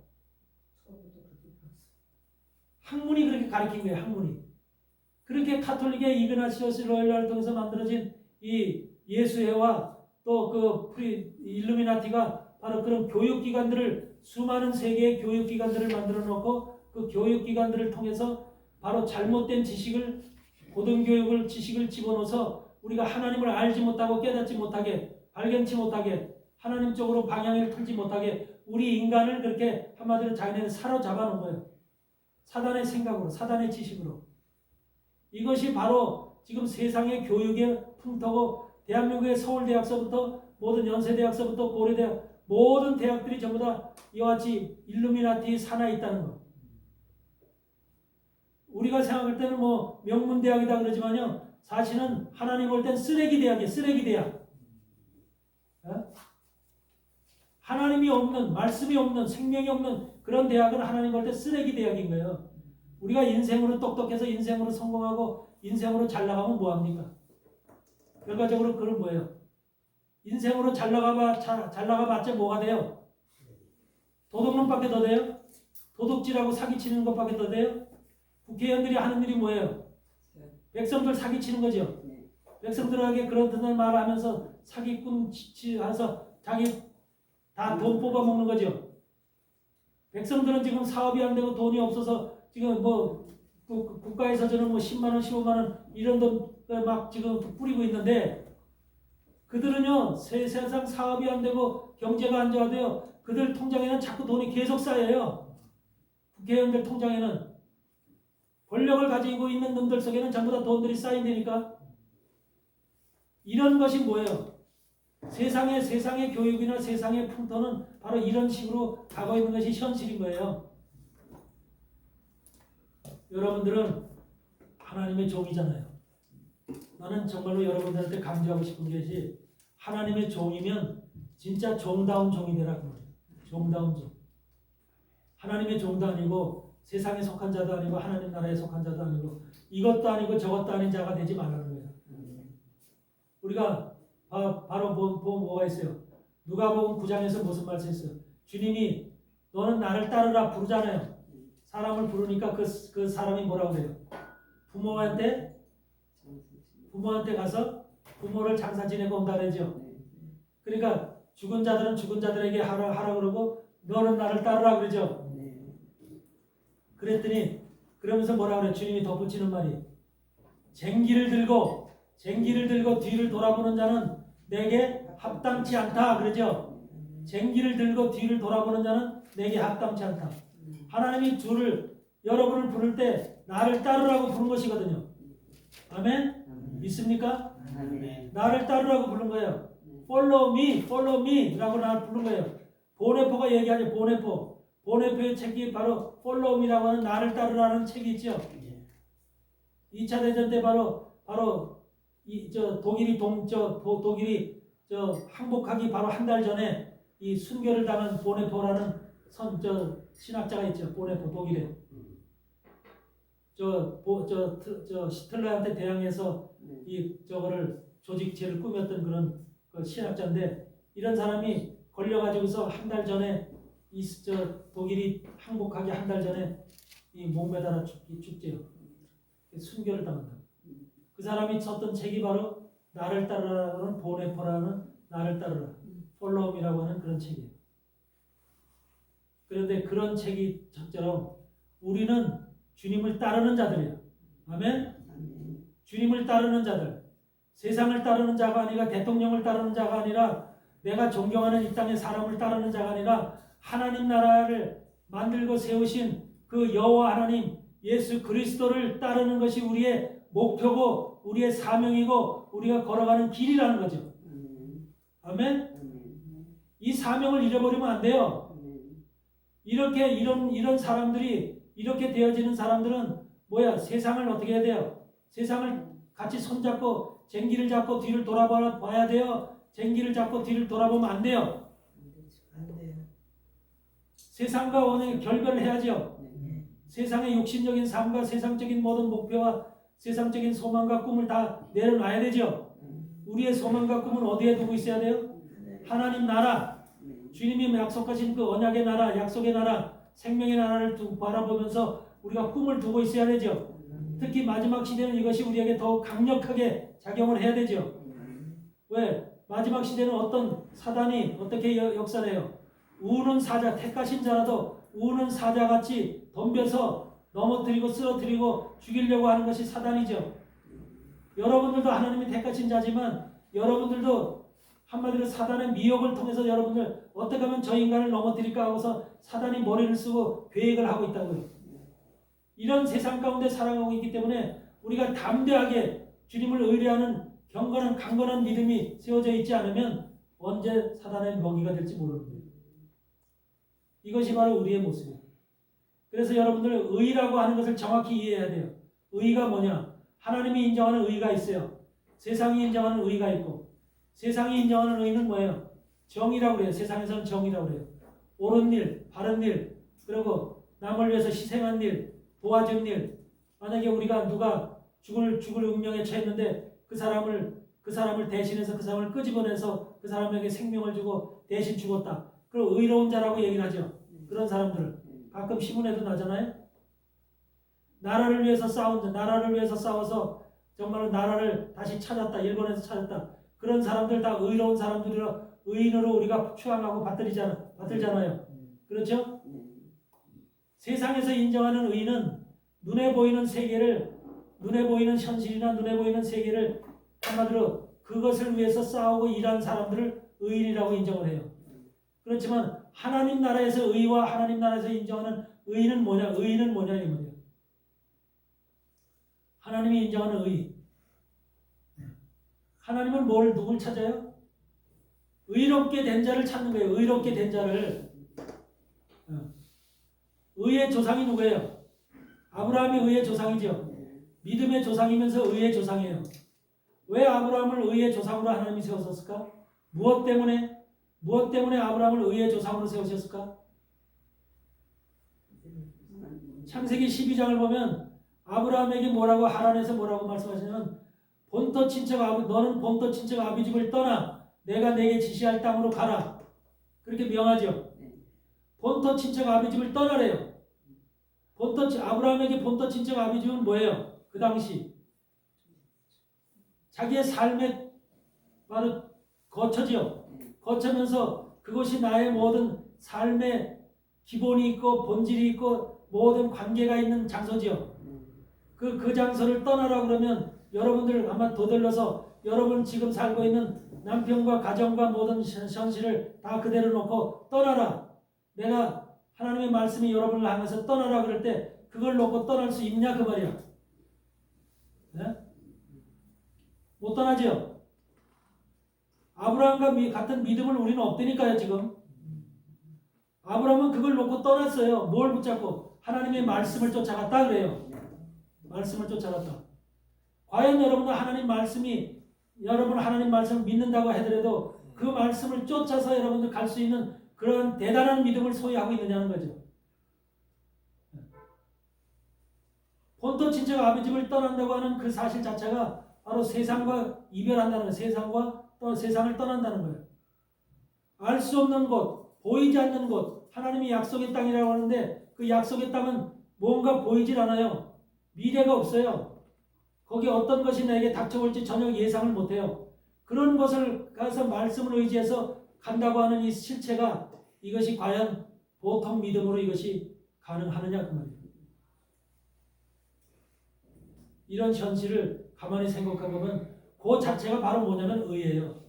학문이 그렇게 가르친 거예요. 학문이. 그렇게 카톨릭의 이그나시오스 로일라를 통해서 만들어진 이 예수회와 또 그 일루미나티가 바로 그런 교육기관들을 수많은 세계의 교육기관들을 만들어 놓고 그 교육기관들을 통해서 바로 잘못된 지식을 고등교육을 지식을 집어넣어서 우리가 하나님을 알지 못하고 깨닫지 못하게 발견치 못하게 하나님 쪽으로 방향을 틀지 못하게 우리 인간을 그렇게 한마디로 자기네들 사로잡아 놓은 거예요. 사단의 생각으로 사단의 지식으로. 이것이 바로 지금 세상의 교육의 풍토고 대한민국의 서울대학서부터 모든 연세대학서부터 고려대학 모든 대학들이 전부 다 이와 같이 일루미나티 산하에 있다는 거. 우리가 생각할 때는 뭐 명문대학이다 그러지만요. 사실은 하나님 볼 땐 쓰레기 대학이에요. 쓰레기 대학. 하나님이 없는, 말씀이 없는, 생명이 없는 그런 대학은 하나님 볼 때 쓰레기 대학인 거예요. 우리가 인생으로 똑똑해서 인생으로 성공하고 인생으로 잘 나가면 뭐합니까? 결과적으로 그건 뭐예요? 인생으로 잘 나가봤자 뭐가 돼요? 도둑놈밖에 더 돼요? 도둑질하고 사기치는 것밖에 더 돼요? 국회의원들이 하는 일이 뭐예요? 백성들 사기치는 거죠. 백성들에게 그런 말을 하면서 사기꾼 하면서 자기 다 돈 뽑아먹는 거죠. 백성들은 지금 사업이 안 되고 돈이 없어서 지금 뭐 국가에서 저는 뭐 10만 원, 15만 원 이런 돈 막 지금 뿌리고 있는데 그들은요 세상 사업이 안 되고 경제가 안 좋아도요 그들 통장에는 자꾸 돈이 계속 쌓여요. 국회의원들 통장에는 권력을 가지고 있는 놈들 속에는 전부 다 돈들이 쌓인다니까. 이런 것이 뭐예요? 세상의 교육이나 세상의 풍토는 바로 이런 식으로 가고 있는 것이 현실인 거예요. 여러분들은 하나님의 종이잖아요. 나는 정말로 여러분들한테 강조하고 싶은 것이 하나님의 종이면 진짜 종다운 종이 되라 그 말이에요. 종다운 종. 하나님의 종도 아니고 세상에 속한 자도 아니고 하나님 나라에 속한 자도 아니고 이것도 아니고 저것도 아닌 자가 되지 말라는 거예요. 우리가 바로 뭐가 있어요? 누가복음 9장에서 무슨 말씀했어요? 주님이 너는 나를 따르라 부르잖아요. 사람을 부르니까 그 사람이 뭐라고 그래요? 부모한테 가서 부모를 장사 지내고 온다 그러죠. 그러니까 죽은 자들은 죽은 자들에게 하라 그러고 너는 나를 따르라 그러죠. 그랬더니 그러면서 뭐라 그래? 주님이 덧붙이는 말이 쟁기를 들고 뒤를 돌아보는 자는 내게 합당치 않다 그러죠. 쟁기를 들고 뒤를 돌아보는 자는 내게 합당치 않다. 하나님이 여러분을 부를 때 나를 따르라고 부른 것이거든요. 아멘? 믿습니까? 아멘. 나를 따르라고 부른 거예요. follow me라고 나를 부른 거예요. 보네포가 얘기하죠. 보네포의 책이 바로 follow me라고 하는 나를 따르라는 책이 있죠. 2차 대전 때 바로 독일이 항복하기 바로 한 달 전에 이 순교를 당한 보네포라는 신학자가 있죠. 보네포 독일에 히틀러한테 대항해서 저거를 조직체를 꾸몄던 그런 그 신학자인데 이런 사람이 걸려가지고서 한 달 전에 독일이 항복하기 한 달 전에 이 목매달아 죽지요. 순교를 당한다. 그 사람이 썼던 책이 바로 나를 따르라는 보네포라는 나를 따르라 폴로움이라고 하는 그런 책이에요. 그런데 그런 책이 저처럼 우리는 주님을 따르는 자들이야. 아멘? 주님을 따르는 자들. 세상을 따르는 자가 아니라 대통령을 따르는 자가 아니라 내가 존경하는 이 땅의 사람을 따르는 자가 아니라 하나님 나라를 만들고 세우신 그 여호와 하나님 예수 그리스도를 따르는 것이 우리의 목표고 우리의 사명이고 우리가 걸어가는 길이라는 거죠. 아멘? 이 사명을 잃어버리면 안 돼요. 이런 사람들이 이렇게 되어지는 사람들은 뭐야? 세상을 어떻게 해야 돼요? 세상을 같이 손잡고 쟁기를 잡고 뒤를 돌아봐야 돼요. 쟁기를 잡고 뒤를 돌아보면 안 돼요. 안 돼요. 세상과 원의 결별을 해야죠. 세상의 욕심적인 삶과 세상적인 모든 목표와 세상적인 소망과 꿈을 다 내려놔야 되죠. 우리의 소망과 꿈은 어디에 두고 있어야 돼요? 하나님 나라, 주님이 약속하신 그 언약의 나라, 약속의 나라, 생명의 나라를 바라보면서 우리가 꿈을 두고 있어야 되죠. 특히 마지막 시대는 이것이 우리에게 더 강력하게 작용을 해야 되죠. 왜? 마지막 시대는 어떤 사단이 어떻게 역사를 해요? 우는 사자, 택하신 자라도 우는 사자같이 덤벼서 넘어뜨리고 쓰러뜨리고 죽이려고 하는 것이 사단이죠. 여러분들도 하나님이 택하신 자지만 여러분들도 한마디로 사단의 미혹을 통해서 여러분들 어떻게 하면 저 인간을 넘어뜨릴까 하고서 사단이 머리를 쓰고 계획을 하고 있다고요. 이런 세상 가운데 살아가고 있기 때문에 우리가 담대하게 주님을 의뢰하는 강건한 믿음이 세워져 있지 않으면 언제 사단의 먹이가 될지 모르는 거예요. 이것이 바로 우리의 모습이에요. 그래서 여러분들 의라고 하는 것을 정확히 이해해야 돼요. 의가 뭐냐? 하나님이 인정하는 의가 있어요. 세상이 인정하는 의가 있고 세상이 인정하는 의는 뭐예요? 정의라고 그래요. 세상에서는 정의라고 그래요. 옳은 일, 바른 일, 그리고 남을 위해서 희생한 일, 도와준 일. 만약에 우리가 누가 죽을 운명에 처했는데 그 사람을 대신해서 그 사람을 끄집어내서 그 사람에게 생명을 주고 대신 죽었다. 그럼 의로운 자라고 얘기를 하죠. 그런 사람들을 가끔 신문에도 나잖아요. 나라를 위해서 싸워서 정말로 나라를 다시 찾았다. 일본에서 찾았다. 그런 사람들 다 의로운 사람들이라 의인으로 우리가 추앙하고 받들잖아요. 그렇죠? 세상에서 인정하는 의인은 눈에 보이는 현실이나 눈에 보이는 세계를 한마디로 그것을 위해서 싸우고 일한 사람들을 의인이라고 인정을 해요. 그렇지만 하나님 나라에서 의와 하나님 나라에서 인정하는 의인은 뭐냐? 의인은 뭐냐 이 말이에요. 하나님이 인정하는 의. 하나님은 누굴 찾아요? 의롭게 된 자를 찾는 거예요. 의롭게 된 자를. 의의 조상이 누구예요? 아브라함이 의의 조상이죠. 믿음의 조상이면서 의의 조상이에요. 왜 아브라함을 의의 조상으로 하나님이 세우셨을까? 무엇 때문에 아브라함을 의의 조상으로 세우셨을까? 창세기 12장을 보면 아브라함에게 하란에서 뭐라고 말씀하시냐면 너는 본토 친척 아비 집을 떠나 내가 내게 지시할 땅으로 가라. 그렇게 명하죠. 본토 친척 아비 집을 떠나래요. 아브라함에게 본토 친척 아비 집은 뭐예요? 그 당시 자기의 삶의 바로 거처지요. 거쳐면서 그것이 나의 모든 삶의 기본이 있고 본질이 있고 모든 관계가 있는 장소지요. 그 장소를 떠나라 그러면 여러분들 아마 도들러서 여러분 지금 살고 있는 남편과 가정과 모든 현실을 다 그대로 놓고 떠나라. 내가 하나님의 말씀이 여러분을 향해서 떠나라 그럴 때 그걸 놓고 떠날 수 있냐 그 말이야. 네? 못 떠나죠. 아브라함과 같은 믿음을 우리는 없다니까요 지금. 아브라함은 그걸 놓고 떠났어요. 뭘 붙잡고? 하나님의 말씀을 쫓아갔다 그래요. 말씀을 쫓아갔다. 과연 여러분은 하나님 말씀을 믿는다고 하더라도 그 말씀을 쫓아서 여러분들 갈 수 있는 그런 대단한 믿음을 소유하고 있느냐는 거죠. 본토 친척 아비 집을 떠난다고 하는 그 사실 자체가 바로 세상과 이별한다는 거예요. 세상을 떠난다는 거예요. 알 수 없는 곳, 보이지 않는 곳, 하나님이 약속의 땅이라고 하는데 그 약속의 땅은 뭔가 보이질 않아요. 미래가 없어요. 거기 어떤 것이 나에게 닥쳐올지 전혀 예상을 못해요. 그런 것을 가서 말씀을 의지해서 간다고 하는 이 실체가 이것이 과연 보통 믿음으로 이것이 가능하느냐 그 말이에요. 이런 현실을 가만히 생각해보면 그 자체가 바로 뭐냐면 의예요.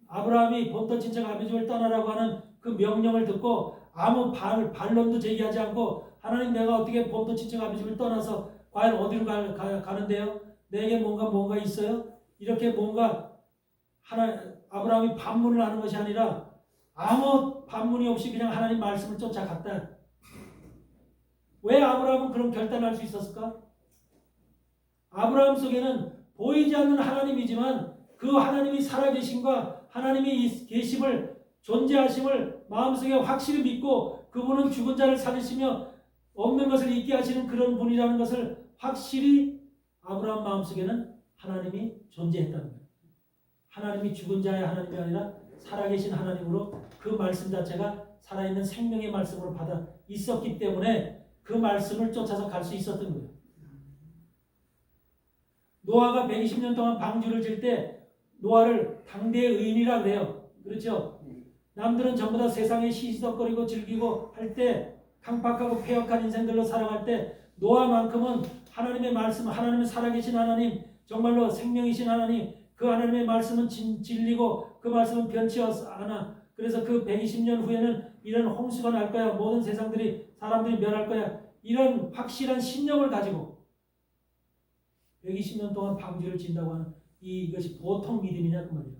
아브라함이 본토 친척 아비 집을 떠나라고 하는 그 명령을 듣고 아무 반론도 제기하지 않고 하나님 내가 어떻게 본토 친척 아비 집을 떠나서 과연 어디로 가는데요? 내게 뭔가 있어요? 이렇게 뭔가 아브라함이 반문을 하는 것이 아니라 아무 반문이 없이 그냥 하나님 말씀을 쫓아갔다. 왜 아브라함은 그런 결단을 할 수 있었을까? 아브라함 속에는 보이지 않는 하나님이지만 그 하나님이 살아계심과 하나님의 계심을 존재하심을 마음속에 확실히 믿고 그분은 죽은 자를 살리시며 없는 것을 있게 하시는 그런 분이라는 것을 확실히 아브라함 마음속에는 하나님이 존재했다는 거예요. 하나님이 죽은 자의 하나님이 아니라 살아계신 하나님으로 그 말씀 자체가 살아있는 생명의 말씀으로 받아 있었기 때문에 그 말씀을 쫓아서 갈 수 있었던 거예요. 노아가 120년 동안 방주를 질 때 노아를 당대의 의인이라 그래요. 그렇죠? 남들은 전부 다 세상에 시시덕거리고 즐기고 할 때 강팍하고 폐역한 인생들로 살아갈 때 노아만큼은 하나님의 말씀, 하나님은 살아계신 하나님, 정말로 생명이신 하나님, 그 하나님의 말씀은 진리고 그 말씀은 변치 않아. 그래서 그 120년 후에는 이런 홍수가 날 거야. 모든 사람들이 멸할 거야. 이런 확실한 신념을 가지고 120년 동안 방주를 진다고 하는 이것이 보통 믿음이냐 그 말이에요.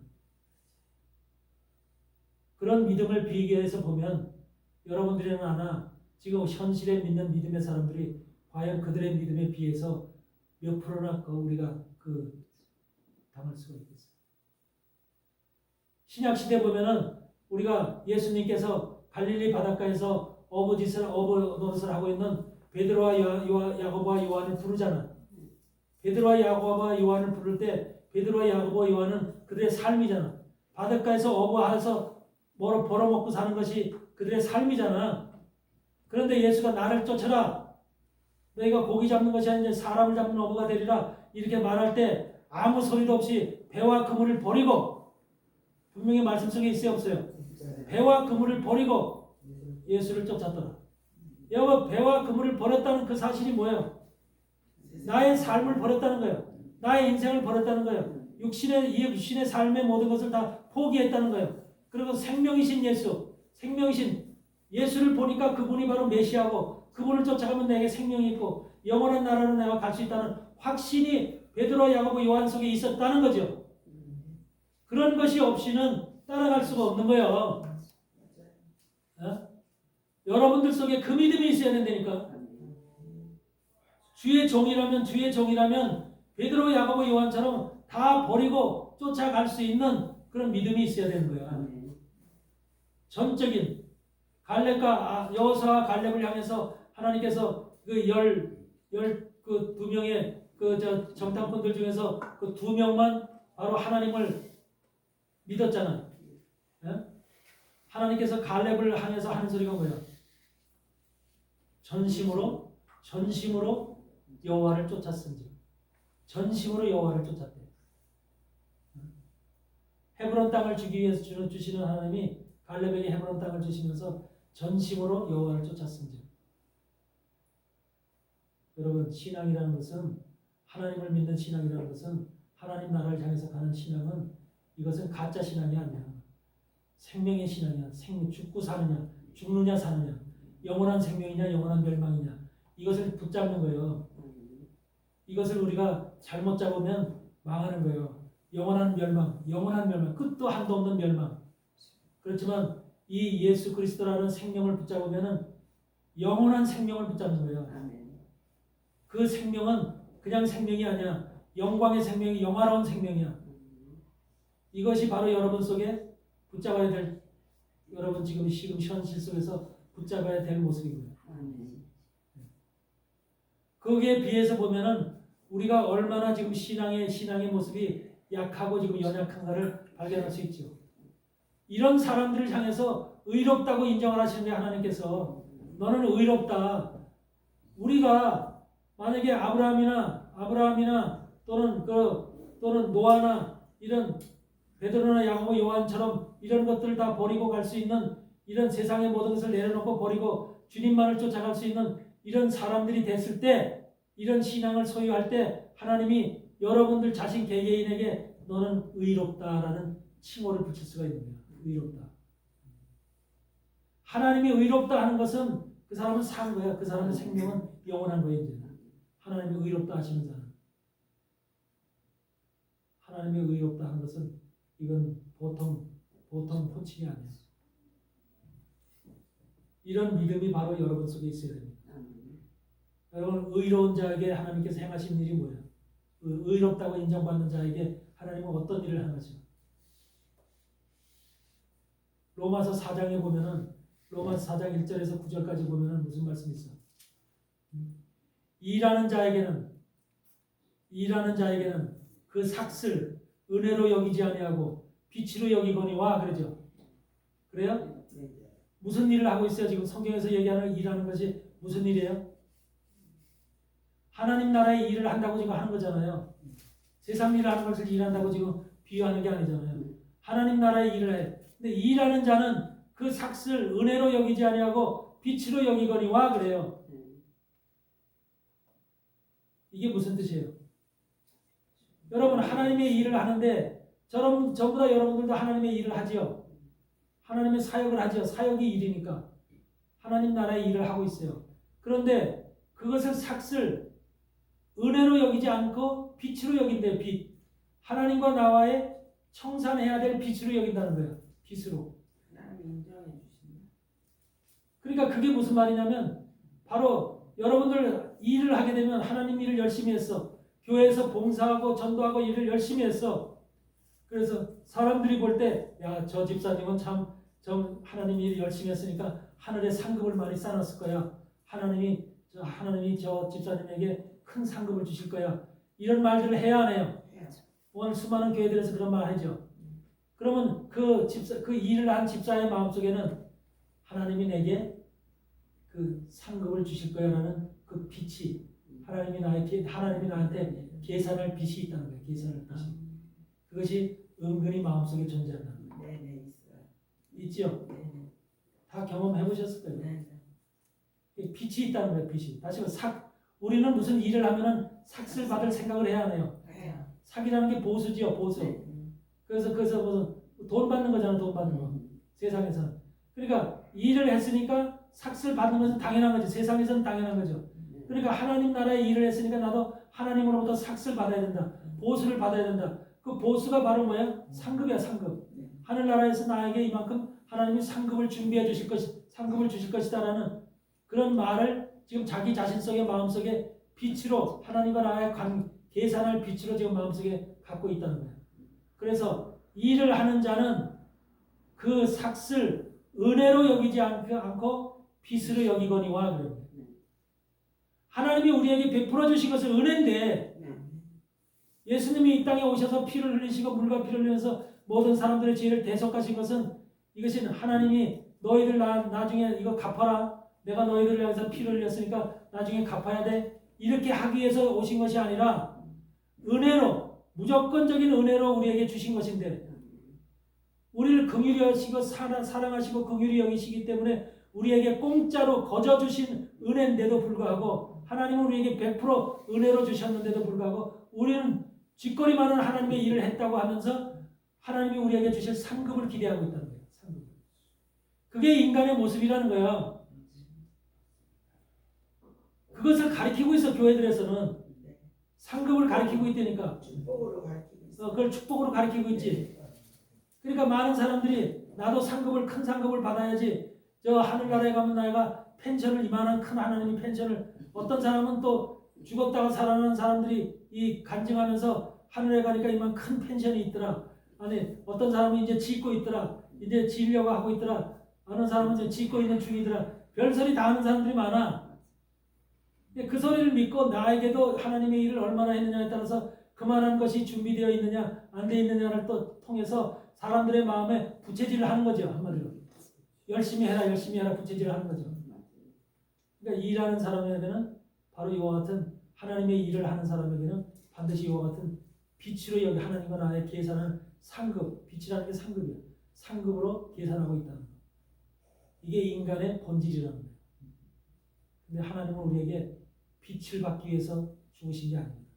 그런 믿음을 비교해서 보면 여러분들이는 아나 지금 현실에 믿는 믿음의 사람들이 과연 그들의 믿음에 비해서 몇 프로나 우리가 당할 수가 있겠어요. 신약 시대 보면은 우리가 예수님께서 갈릴리 바닷가에서 어부노릇을 하고 있는 베드로와 야고보와 요한을 부르잖아. 베드로와 야고보와 요한을 부를 때 베드로와 야고보와 요한은 그들의 삶이잖아. 바닷가에서 어부해서 벌어먹고 사는 것이 그들의 삶이잖아. 그런데 예수가 나를 쫓아라. 너희가 고기 잡는 것이 아니라 사람을 잡는 어부가 되리라. 이렇게 말할 때 아무 소리도 없이 배와 그물을 버리고 분명히 말씀 속에 있어요 없어요? 배와 그물을 버리고 예수를 쫓았더라. 여러분 배와 그물을 버렸다는 그 사실이 뭐예요? 나의 삶을 버렸다는 거예요. 나의 인생을 버렸다는 거예요. 육신의 삶의 모든 것을 다 포기했다는 거예요. 그리고 생명이신 예수를 보니까 그분이 바로 메시아고 그분을 쫓아가면 내게 생명이 있고 영원한 나라로 내가 갈 수 있다는 확신이 베드로, 야고보, 요한 속에 있었다는 거죠. 그런 것이 없이는 따라갈 수가 없는 거예요. 여러분들 속에 그 믿음이 있어야 된다니까. 주의 종이라면 베드로, 야고보, 요한처럼 다 버리고 쫓아갈 수 있는 그런 믿음이 있어야 되는 거야. 전적인 여호수아와 갈렙을 향해서 하나님께서 그 두 명의 정탐꾼들 중에서 그 두 명만 바로 하나님을 믿었잖아. 하나님께서 갈렙을 향해서 하는 소리가 뭐야? 전심으로 여호와를 쫓았은지. 전심으로 여호와를 쫓았대. 헤브론 땅을 주기 위해서 주시는 하나님이 갈렙에게 헤브론 땅을 주시면서 전심으로 여호와를 쫓았은지. 여러분 신앙이라는 것은 하나님을 믿는 신앙이라는 것은 하나님 나라를 향해서 가는 신앙은 이것은 가짜 신앙이 아니야. 생명의 신앙이야. 죽고 사느냐 죽느냐 사느냐 영원한 생명이냐 영원한 멸망이냐 이것을 붙잡는 거예요. 이것을 우리가 잘못 잡으면 망하는 거예요. 영원한 멸망, 끝도 한도 없는 멸망. 그렇지만 이 예수 그리스도라는 생명을 붙잡으면은 영원한 생명을 붙잡는 거예요. 아멘. 그 생명은 그냥 생명이 아니야. 영광의 생명이 영화로운 생명이야. 이것이 바로 여러분 속에 붙잡아야 될, 여러분 지금 현실 속에서 붙잡아야 될 모습이고요. 아멘. 거기에 비해서 보면은 우리가 얼마나 지금 신앙의 모습이 약하고 지금 연약한가를 발견할 수 있죠. 이런 사람들을 향해서 의롭다고 인정을 하시는 게 하나님께서 너는 의롭다. 우리가 만약에 아브라함이나 또는 노아나 이런 베드로나 야고보 요한처럼 이런 것들을 다 버리고 갈 수 있는 이런 세상의 모든 것을 내려놓고 버리고 주님만을 쫓아갈 수 있는 이런 사람들이 됐을 때, 이런 신앙을 소유할 때 하나님이 여러분들 자신 개개인에게 너는 의롭다라는 칭호를 붙일 수가 있는 거예요. 의롭다. 하나님이 의롭다 하는 것은 그 사람은 산 거야. 그 사람의 생명은 영원한 거예요. 이제 하나님이 의롭다 하시는 사람. 하나님이 의롭다 하는 것은 이건 보통 호칭이 아니야. 이런 믿음이 바로 여러분 속에 있어야 됩니다. 여러분, 의로운 자에게 하나님께서 행하신 일이 뭐야? 의롭다고 인정받는 자에게 하나님은 어떤 일을 하는지. 로마서 4장에 보면은, 로마서 4장 1절에서 9절까지 보면은 무슨 말씀이 있어? 일하는 자에게는 그 삭슬 은혜로 여기지 아니하고 빛으로 여기거니와, 그러죠? 그래요? 무슨 일을 하고 있어요? 지금 성경에서 얘기하는 일하는 것이 무슨 일이에요? 하나님 나라의 일을 한다고 지금 하는 거잖아요. 세상 일을 하는 것을 일한다고 지금 비유하는 게 아니잖아요. 하나님 나라의 일을 해. 근데 일하는 자는 그 삭슬 은혜로 여기지 아니하고 빛으로 여기거니와, 그래요. 이게 무슨 뜻이에요? 여러분, 하나님의 일을 하는데 전부 다 여러분들도 하나님의 일을 하지요. 하나님의 사역을 하지요. 사역이 일이니까 하나님 나라의 일을 하고 있어요. 그런데 그것을 삭슬 은혜로 여기지 않고 빛으로 여긴대요. 빛. 하나님과 나와의 청산해야 될 빛으로 여긴다는 거예요. 빛으로. 하나님 인정해 주신다. 그러니까 그게 무슨 말이냐면 바로 여러분들 일을 하게 되면 하나님 일을 열심히 했어. 교회에서 봉사하고 전도하고 일을 열심히 했어. 그래서 사람들이 볼 때 야, 저 집사님은 참 하나님 일 열심히 했으니까 하늘에 상급을 많이 쌓아놨을 거야. 하나님이 저 집사님에게 큰 상급을 주실 거야. 이런 말들을 해야 안 해요? 해야죠. 오늘 수많은 교회들에서 그런 말 하죠. 그러면 그 일을 한 집사의 마음속에는 하나님이 내게 그 상급을 주실 거야라는 그 빛이 하나님이 나한테 계산할 빛이 있다는 거예요. 계산할 빛이. 그것이 은근히 마음속에 존재한다는 거예요. 네네 있어요. 있죠? 네네. 다 경험해 보셨을 거예요. 네네. 빛이 있다는 거예요. 빛이. 다시 우리는 무슨 일을 하면은 삭슬 받을 생각을 해야 해요. 해요. 삭이라는 게 보수지요. 보수. 네. 그래서 무슨 돈 받는 거잖아. 돈 받는 거. 세상에서는. 그러니까 일을 했으니까 삭슬 받는 것은 당연한 거죠. 세상에서는 당연한 거죠. 그러니까 하나님 나라의 일을 했으니까 나도 하나님으로부터 삭슬 받아야 된다. 보수를 받아야 된다. 그 보수가 바로 뭐야? 상급이야, 상급. 하늘나라에서 나에게 이만큼 하나님이 상급을 상급을 주실 것이다라는 그런 말을 지금 자기 자신 속에 마음속에 빛으로 하나님과 나의 계산할 빛으로 지금 마음속에 갖고 있다는 거야. 그래서 일을 하는 자는 그 삭슬 은혜로 여기지 않고 빛으로 여기거니와, 그래요. 하나님이 우리에게 베풀어 주신 것은 은혜인데 예수님이 이 땅에 오셔서 피를 흘리시고 물과 피를 흘리면서 모든 사람들의 죄를 대속하신 것은 이것은 하나님이 너희들 나중에 이거 갚아라. 내가 너희들을 위해서 피를 흘렸으니까 나중에 갚아야 돼. 이렇게 하기 위해서 오신 것이 아니라 은혜로, 무조건적인 은혜로 우리에게 주신 것인데 우리를 긍휼히 여시고 사랑하시고 긍휼히 여기시기 때문에 우리에게 공짜로 거저 주신 은혜인데도 불구하고 하나님은 우리에게 100% 은혜로 주셨는데도 불구하고 우리는 쥐꼬리 많은 하나님의 일을 했다고 하면서 하나님이 우리에게 주실 상급을 기대하고 있다는 거예요. 상급. 그게 인간의 모습이라는 거예요. 그것을 가리키고 있어. 교회들에서는 상급을 가리키고 있다니까. 축복으로 가르치고 있어요. 그걸 축복으로 가리키고 있지. 그러니까 많은 사람들이 나도 상급을 큰 상급을 받아야지. 저 하늘나라에 가면 내가 펜션을 이만한 큰 하나님이 펜션을 어떤 사람은 또 죽었다가 살아나는 사람들이 이 간증하면서 하늘에 가니까 이만 큰 펜션이 있더라. 아니 어떤 사람은 이제 짓고 있더라. 이제 지으려고 하고 있더라. 어느 사람은 이제 짓고 있는 중이더라. 별소리 다 하는 사람들이 많아. 그 소리를 믿고 나에게도 하나님의 일을 얼마나 했느냐에 따라서 그만한 것이 준비되어 있느냐 안 되어 있느냐를 또 통해서 사람들의 마음에 부채질을 하는 거죠. 한마디로 열심히 해라 부채질을 하는 거죠. 그러니까 일하는 사람에게는 바로 이와 같은 하나님의 일을 하는 사람에게는 반드시 이와 같은 빛으로 여기 하나님과 나의 계산하는 상급, 빛이라는 게 상급이야. 상급으로 계산하고 있다는 거. 이게 인간의 본질이라는 거예요. 근데 하나님은 우리에게 빛을 받기 위해서 죽으신 게 아닙니다.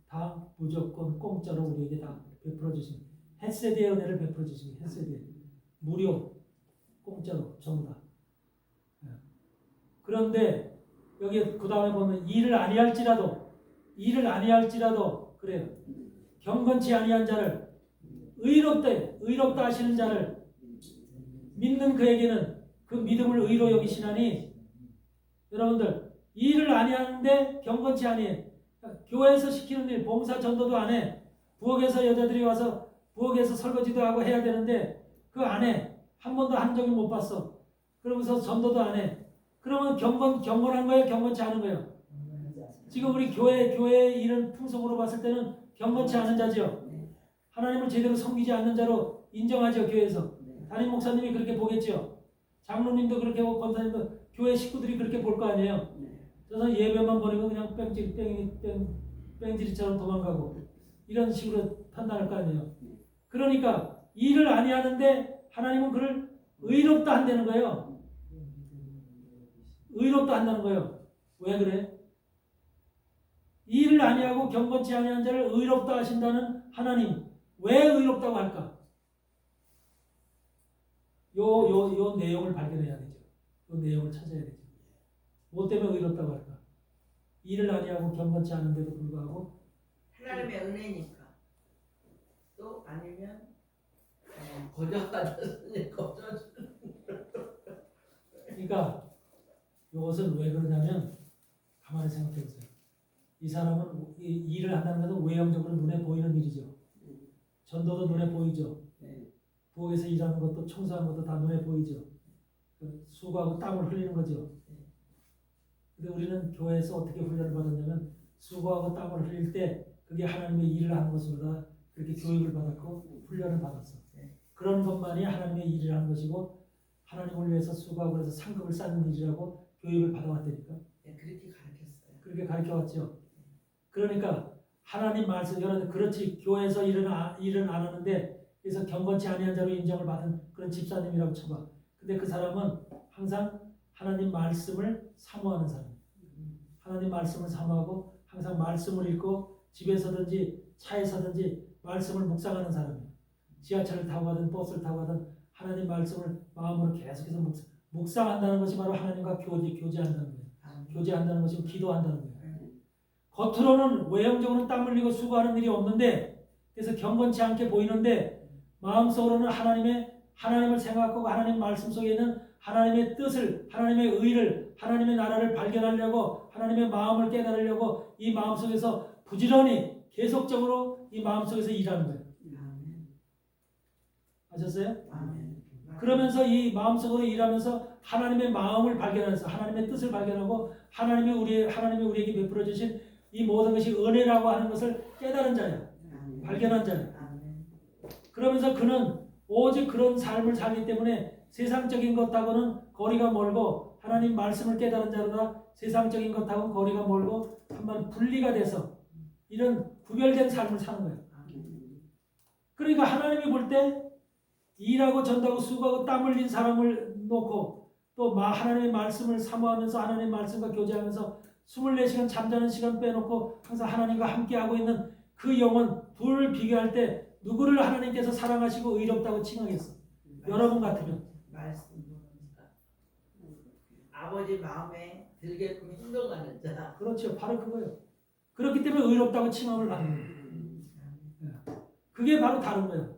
다 무조건 공짜로 우리에게 다 베풀어 주신 햇세대의 은혜를 베풀어 주신 거예요. 햇세대 무료 공짜로 전부 다. 그런데 여기 그 다음에 보면 일을 아니할지라도 그래요. 경건치 아니한 자를 의롭다 하시는 자를 믿는 그에게는 그 믿음을 의로 여기시나니 여러분들 일을 아니하는데 경건치 아니해. 교회에서 시키는 일 봉사 전도도 안 해. 부엌에서 여자들이 와서 부엌에서 설거지도 하고 해야 되는데 그 안 해. 한 번도 한 적이 못 봤어. 그러면서 전도도 안 해. 그러면 경건한 거예요? 경건치 않은 거예요? 지금 우리 교회의 이런 풍속으로 봤을 때는 경건치 않은 자죠. 하나님을 제대로 섬기지 않는 자로 인정하죠. 교회에서. 담임 목사님이 그렇게 보겠죠. 장로님도 그렇게 보고 권사님도 교회 식구들이 그렇게 볼 거 아니에요. 그래서 예배만 보내고 그냥 뺑지리처럼 도망가고 이런 식으로 판단할 거 아니에요. 그러니까 일을 아니하는데 하나님은 그를 의롭다 한다는 거예요. 의롭다 한다는 거예요. 왜 그래? 일을 아니하고 경건치 아니한 자를 의롭다 하신다는 하나님 왜 의롭다고 할까? 요 내용을 발견해야 되죠. 요 내용을 찾아야 되죠. 뭐 때문에 의롭다고 할까? 일을 아니하고 경건치 않은데도 불구하고 하나님의 은혜니까. 또 아니면 거저받았으니 거저. 그러니까 이것은 왜 그러냐면 가만히 생각해 보세요. 이 사람은 이 일을 한다는 것은 외형적으로 눈에 보이는 일이죠. 전도도 눈에 보이죠. 부엌에서 일하는 것도 청소하는 것도 다 눈에 보이죠. 수고하고 땀을 흘리는 거죠. 근데 우리는 교회에서 어떻게 훈련을 받았냐면 수고하고 땀을 흘릴 때 그게 하나님의 일을 하는 것으로 그렇게 교육을 받았고 훈련을 받았어. 그런 것만이 하나님의 일을 하는 것이고 하나님을 위해서 수고하고 그래서 상급을 쌓는 일이라고 교육을 받아왔다니까. 그렇게 가르쳤어요. 그렇게 가르쳐왔죠. 그러니까 하나님 말씀 여러분 그렇지 교회에서 일은 안 하는데 그래서 경건치 아니한 자로 인정을 받은 그런 집사님이라고 쳐봐. 근데 그 사람은 항상 하나님 말씀을 사모하는 사람. 하나님 말씀을 사모하고 항상 말씀을 읽고 집에서든지 차에서든지 말씀을 묵상하는 사람이에요. 지하철을 타고 가든 버스를 타고 가든 하나님 말씀을 마음으로 계속해서 묵상한다는 것이 바로 하나님과 교제한다는 거예요. 교제한다는 것이 기도한다는 거예요. 겉으로는 외형적으로는 땀 흘리고 수고하는 일이 없는데 그래서 경건치 않게 보이는데 마음속으로는 하나님을 생각하고 하나님 말씀 속에 있는 하나님의 뜻을 하나님의 의를 하나님의 나라를 발견하려고 하나님의 마음을 깨달으려고 이 마음속에서 부지런히 계속적으로 이 마음속에서 일하는 거예요. 아셨어요? 그러면서 이 마음속으로 일하면서 하나님의 마음을 발견해서 하나님의 뜻을 발견하고 하나님이 우리에게 베풀어 주신 이 모든 것이 은혜라고 하는 것을 깨달은 자야. 발견한 자야. 그러면서 그는 오직 그런 삶을 살기 때문에 세상적인 것하고는 거리가 멀고 하나님 말씀을 깨달은 자로다 세상적인 것하고는 거리가 멀고 한번 분리가 돼서 이런 구별된 삶을 사는 거예요. 그러니까 하나님이 볼 때 일하고 전도하고 수고하고 땀 흘린 사람을 놓고 또 하나님의 말씀을 사모하면서 하나님의 말씀과 교제하면서 24시간 잠자는 시간 빼놓고 항상 하나님과 함께하고 있는 그 영혼 둘을 비교할 때 누구를 하나님께서 사랑하시고 의롭다고 칭하겠어? 여러분 같으면 말씀 아버지 마음에 들게끔 행동하는 자. 그렇죠. 바로 그거예요. 그렇기 때문에 의롭다고 칭함을 받는 거예요. 그게 바로 다른 거야.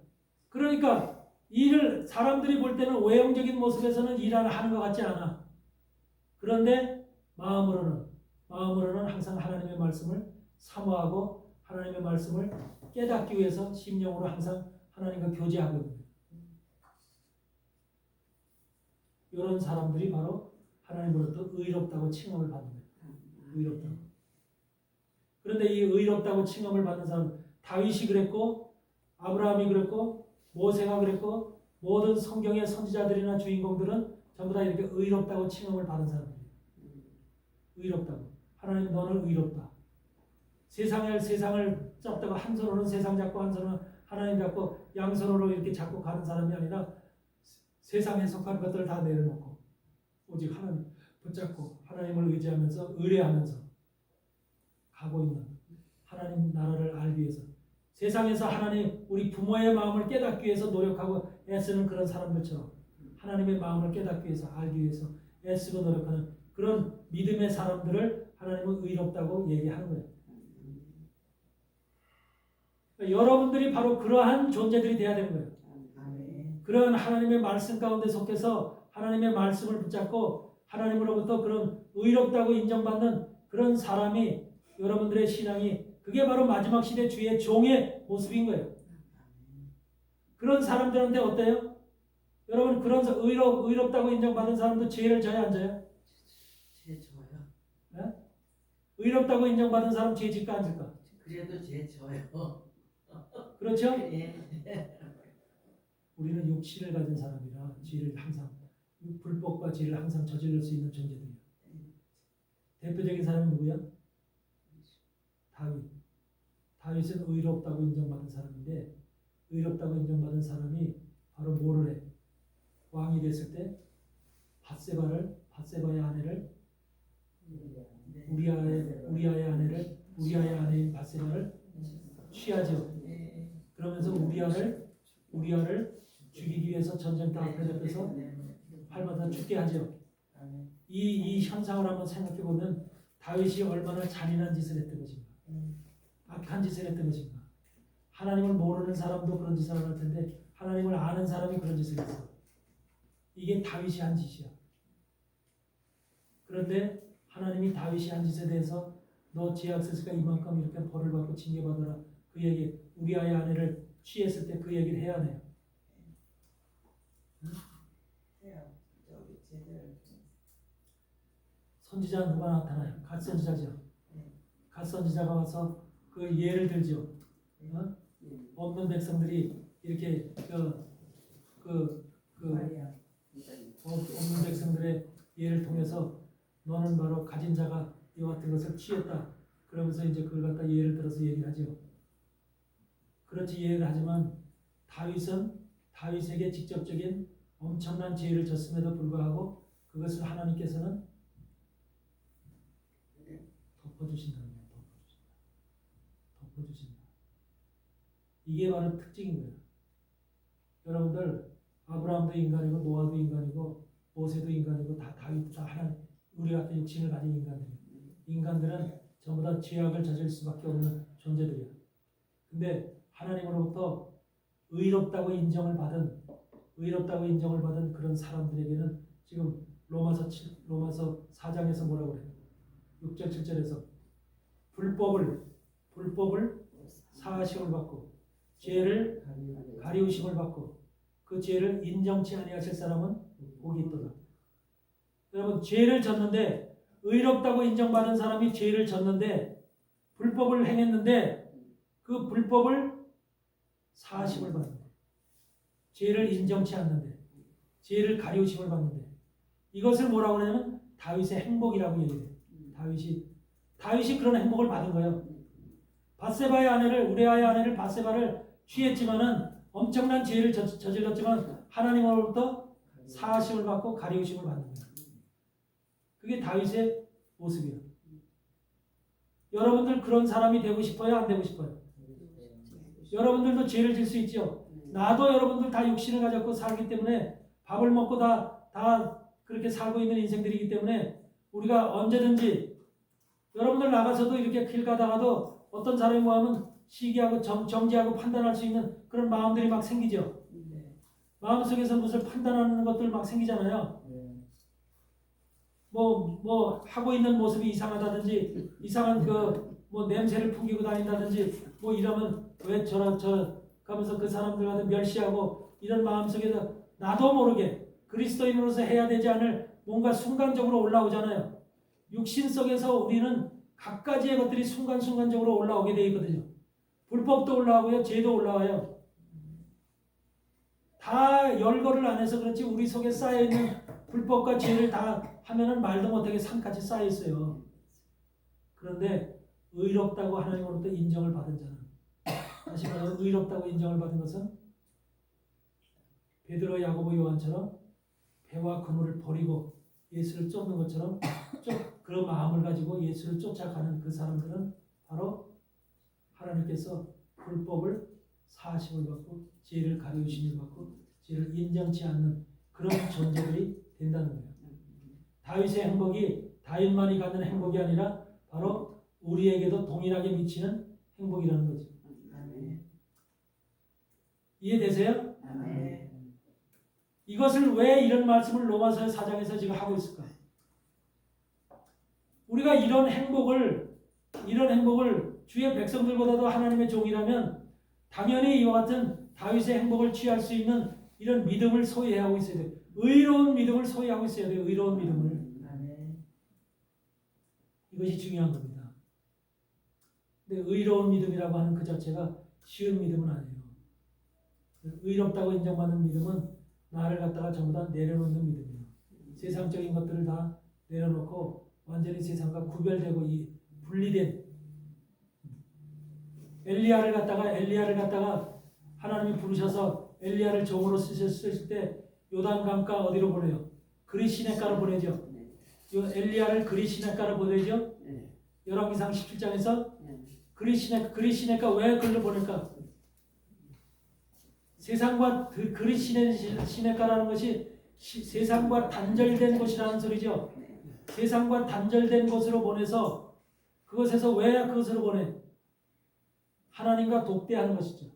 그러니까 일을 사람들이 볼 때는 외형적인 모습에서는 일을 하는 것 같지 않아. 그런데 마음으로는 항상 하나님의 말씀을 사모하고 하나님의 말씀을 깨닫기 위해서 심령으로 항상 하나님과 교제하고 있는 거예요. 이런 사람들이 바로 하나님으로부터 의롭다고 칭함을 받는 거예요. 의롭다고. 그런데 이 의롭다고 칭함을 받는 사람, 다윗이 그랬고 아브라함이 그랬고 모세가 그랬고 모든 성경의 선지자들이나 주인공들은 전부 다 이렇게 의롭다고 칭함을 받은 사람들이에요. 의롭다고. 하나님 너는 의롭다. 세상을 잡다가 한 손으로는 세상 잡고 한 손으로는 하나님 잡고 양손으로 이렇게 잡고 가는 사람이 아니라 세상에 속한 것들을 다 내려놓고 오직 하나님 붙잡고 하나님을 의지하면서 의뢰하면서 가고 있는 하나님 나라를 알기 위해서 세상에서 하나님 우리 부모의 마음을 깨닫기 위해서 노력하고 애쓰는 그런 사람들처럼 하나님의 마음을 깨닫기 위해서 알기 위해서 애쓰고 노력하는 그런 믿음의 사람들을 하나님은 의롭다고 얘기하는 거예요. 그러니까 여러분들이 바로 그러한 존재들이 돼야 되는 거예요. 그런 하나님의 말씀 가운데 속해서 하나님의 말씀을 붙잡고 하나님으로부터 그런 의롭다고 인정받는 그런 사람이 여러분들의 신앙이 그게 바로 마지막 시대 주의 종의 모습인 거예요. 그런 사람들한테 어때요? 여러분 그런 의롭다고 인정받은 사람도 죄를 져야 안 져요? 죄 져요. 네? 의롭다고 인정받은 사람 죄 질까 안 질까? 그래도 죄 져요. 그렇죠? 예. 우리는 육신을 가진 사람이라 죄를 항상 불법과 죄를 항상 저지를 수 있는 존재들이에요. 대표적인 사람이 누구야? 다윗. 다윗은 의롭다고 인정받은 사람인데 의롭다고 인정받은 사람이 바로 뭐를 해? 왕이 됐을 때 밧세바의 아내를 우리아의 아내인 밧세바를 취하죠. 그러면서 우리아를 죽이기 위해서 전쟁터 앞에 잡혀서 팔마다 죽게 하죠. 이 현상을 한번 생각해 보면 다윗이 얼마나 잔인한 짓을 했던 것인가, 악한 짓을 했던 것인가. 하나님을 모르는 사람도 그런 짓을 할 텐데 하나님을 아는 사람이 그런 짓을 했어. 이게 다윗이 한 짓이야. 그런데 하나님이 다윗이 한 짓에 대해서 너 죄악스스가 이만큼 이렇게 벌을 받고 징계받아라. 그 얘기 우리아의 아내를 취했을 때 그 얘기를 해야 돼요. 선지자 누가 나타나요? 갓 선지자죠. 갓 선지자가 와서 그 예를 들죠. 없는 백성들이 이렇게 없는 백성들의 예를 통해서 너는 바로 가진 자가 이와 같은 것을 취했다. 그러면서 이제 그걸 갖다 예를 들어서 얘기를 하죠. 그렇지 예를 하지만 다윗에게 직접적인 엄청난 죄를 졌음에도 불구하고 그것을 하나님께서는 덮어주신다는 거예요. 덮어주신다. 이게 바로 특징인 거예요. 여러분들 아브라함도 인간이고 노아도 인간이고 모세도 인간이고 다 다윗도 다 하나님 우리 같은 육신을 가진 인간들이에요. 인간들은 전부 다 죄악을 저질 수밖에 없는 존재들이에요. 근데 하나님으로부터 의롭다고 인정을 받은 그런 사람들에게는 지금 로마서 4장에서 뭐라고 그래요? 6절 7절에서 불법을 사하심을 받고 죄를 가리우심을 받고 그 죄를 인정치 아니하실 사람은 복이 있도다. 여러분 죄를 졌는데 의롭다고 인정받은 사람이 죄를 졌는데 불법을 행했는데 그 불법을 사하심을 받는데 죄를 인정치 않는데 죄를 가리우심을 받는데 이것을 뭐라고 하냐면 다윗의 행복이라고 얘기해요. 다윗이 그런 행복을 받은 거예요. 밧세바의 아내를 우리아의 아내를 밧세바를 취했지만은 엄청난 죄를 저질렀지만 하나님으로부터 사하심을 받고 가리우심을 받는 거예요. 그게 다윗의 모습이에요. 여러분들 그런 사람이 되고 싶어요? 안 되고 싶어요? 여러분들도 죄를 질 수 있죠. 나도 여러분들 다 육신을 가졌고 살기 때문에 밥을 먹고 다 그렇게 살고 있는 인생들이기 때문에 우리가 언제든지 여러분들 나가서도 이렇게 길 가다가도 어떤 사람이 뭐하면 시기하고 정지하고 판단할 수 있는 그런 마음들이 막 생기죠. 네. 마음속에서 무엇을 판단하는 것들 막 생기잖아요. 뭐 하고 있는 모습이 이상하다든지 이상한 그 뭐 냄새를 풍기고 다닌다든지 뭐 이러면 왜 저 가면서 그 사람들한테 멸시하고 이런 마음속에서 나도 모르게 그리스도인으로서 해야 되지 않을 뭔가 순간적으로 올라오잖아요. 육신 속에서 우리는 각가지의 것들이 순간순간적으로 올라오게 되어 있거든요. 불법도 올라오고요, 죄도 올라와요. 다 열거를 안 해서 그렇지 우리 속에 쌓여 있는 불법과 죄를 다 하면은 말도 못하게 산같이 쌓여 있어요. 그런데 의롭다고 하나님으로부터 인정을 받은 자는, 다시 말하면 의롭다고 인정을 받은 것은 베드로, 야고보, 요한처럼 배와 그물을 버리고 예수를 쫓는 것처럼 그런 마음을 가지고 예수를 쫓아가는 그 사람들은 바로 하나님께서 불법을 사하심을 받고 죄를 가리우심을 받고 죄를 인정치 않는 그런 존재들이 된다는 거예요. 다윗의 행복이 다윗만이 갖는 행복이 아니라 바로 우리에게도 동일하게 미치는 행복이라는 거죠. 아멘. 이해되세요? 아멘. 이것을 왜 이런 말씀을 로마서 4장에서 지금 하고 있을까? 우리가 이런 행복을 주의 백성들보다도 하나님의 종이라면 당연히 이와 같은 다윗의 행복을 취할 수 있는 이런 믿음을 소유하고 있어야 돼요. 의로운 믿음을 소유하고 있어야 돼요. 의로운 믿음을. 아멘. 이것이 중요한 겁니다. 근데 의로운 믿음이라고 하는 그 자체가 쉬운 믿음은 아니에요. 의롭다고 인정받는 믿음은 나를 갖다가 전부 다 내려놓는 믿음이에요. 세상적인 것들을 다 내려놓고 완전히 세상과 구별되고 이 분리된 엘리야를 갖다가 하나님이 부르셔서 엘리야를 종으로 쓰셨을 때 요단강가 어디로 보내요? 그리 시냇가로 보내죠. 엘리야를 그리 시냇가로 보내죠. 열왕기상 17장에서 그리 시냇가 왜 그리로 보낼까? 세상과 그리 시냇가라는 것이 세상과 단절된 곳이라는 소리죠. 세상과 단절된 곳으로 보내서 그것에서 왜 그것으로 보내? 하나님과 독대하는 것이죠.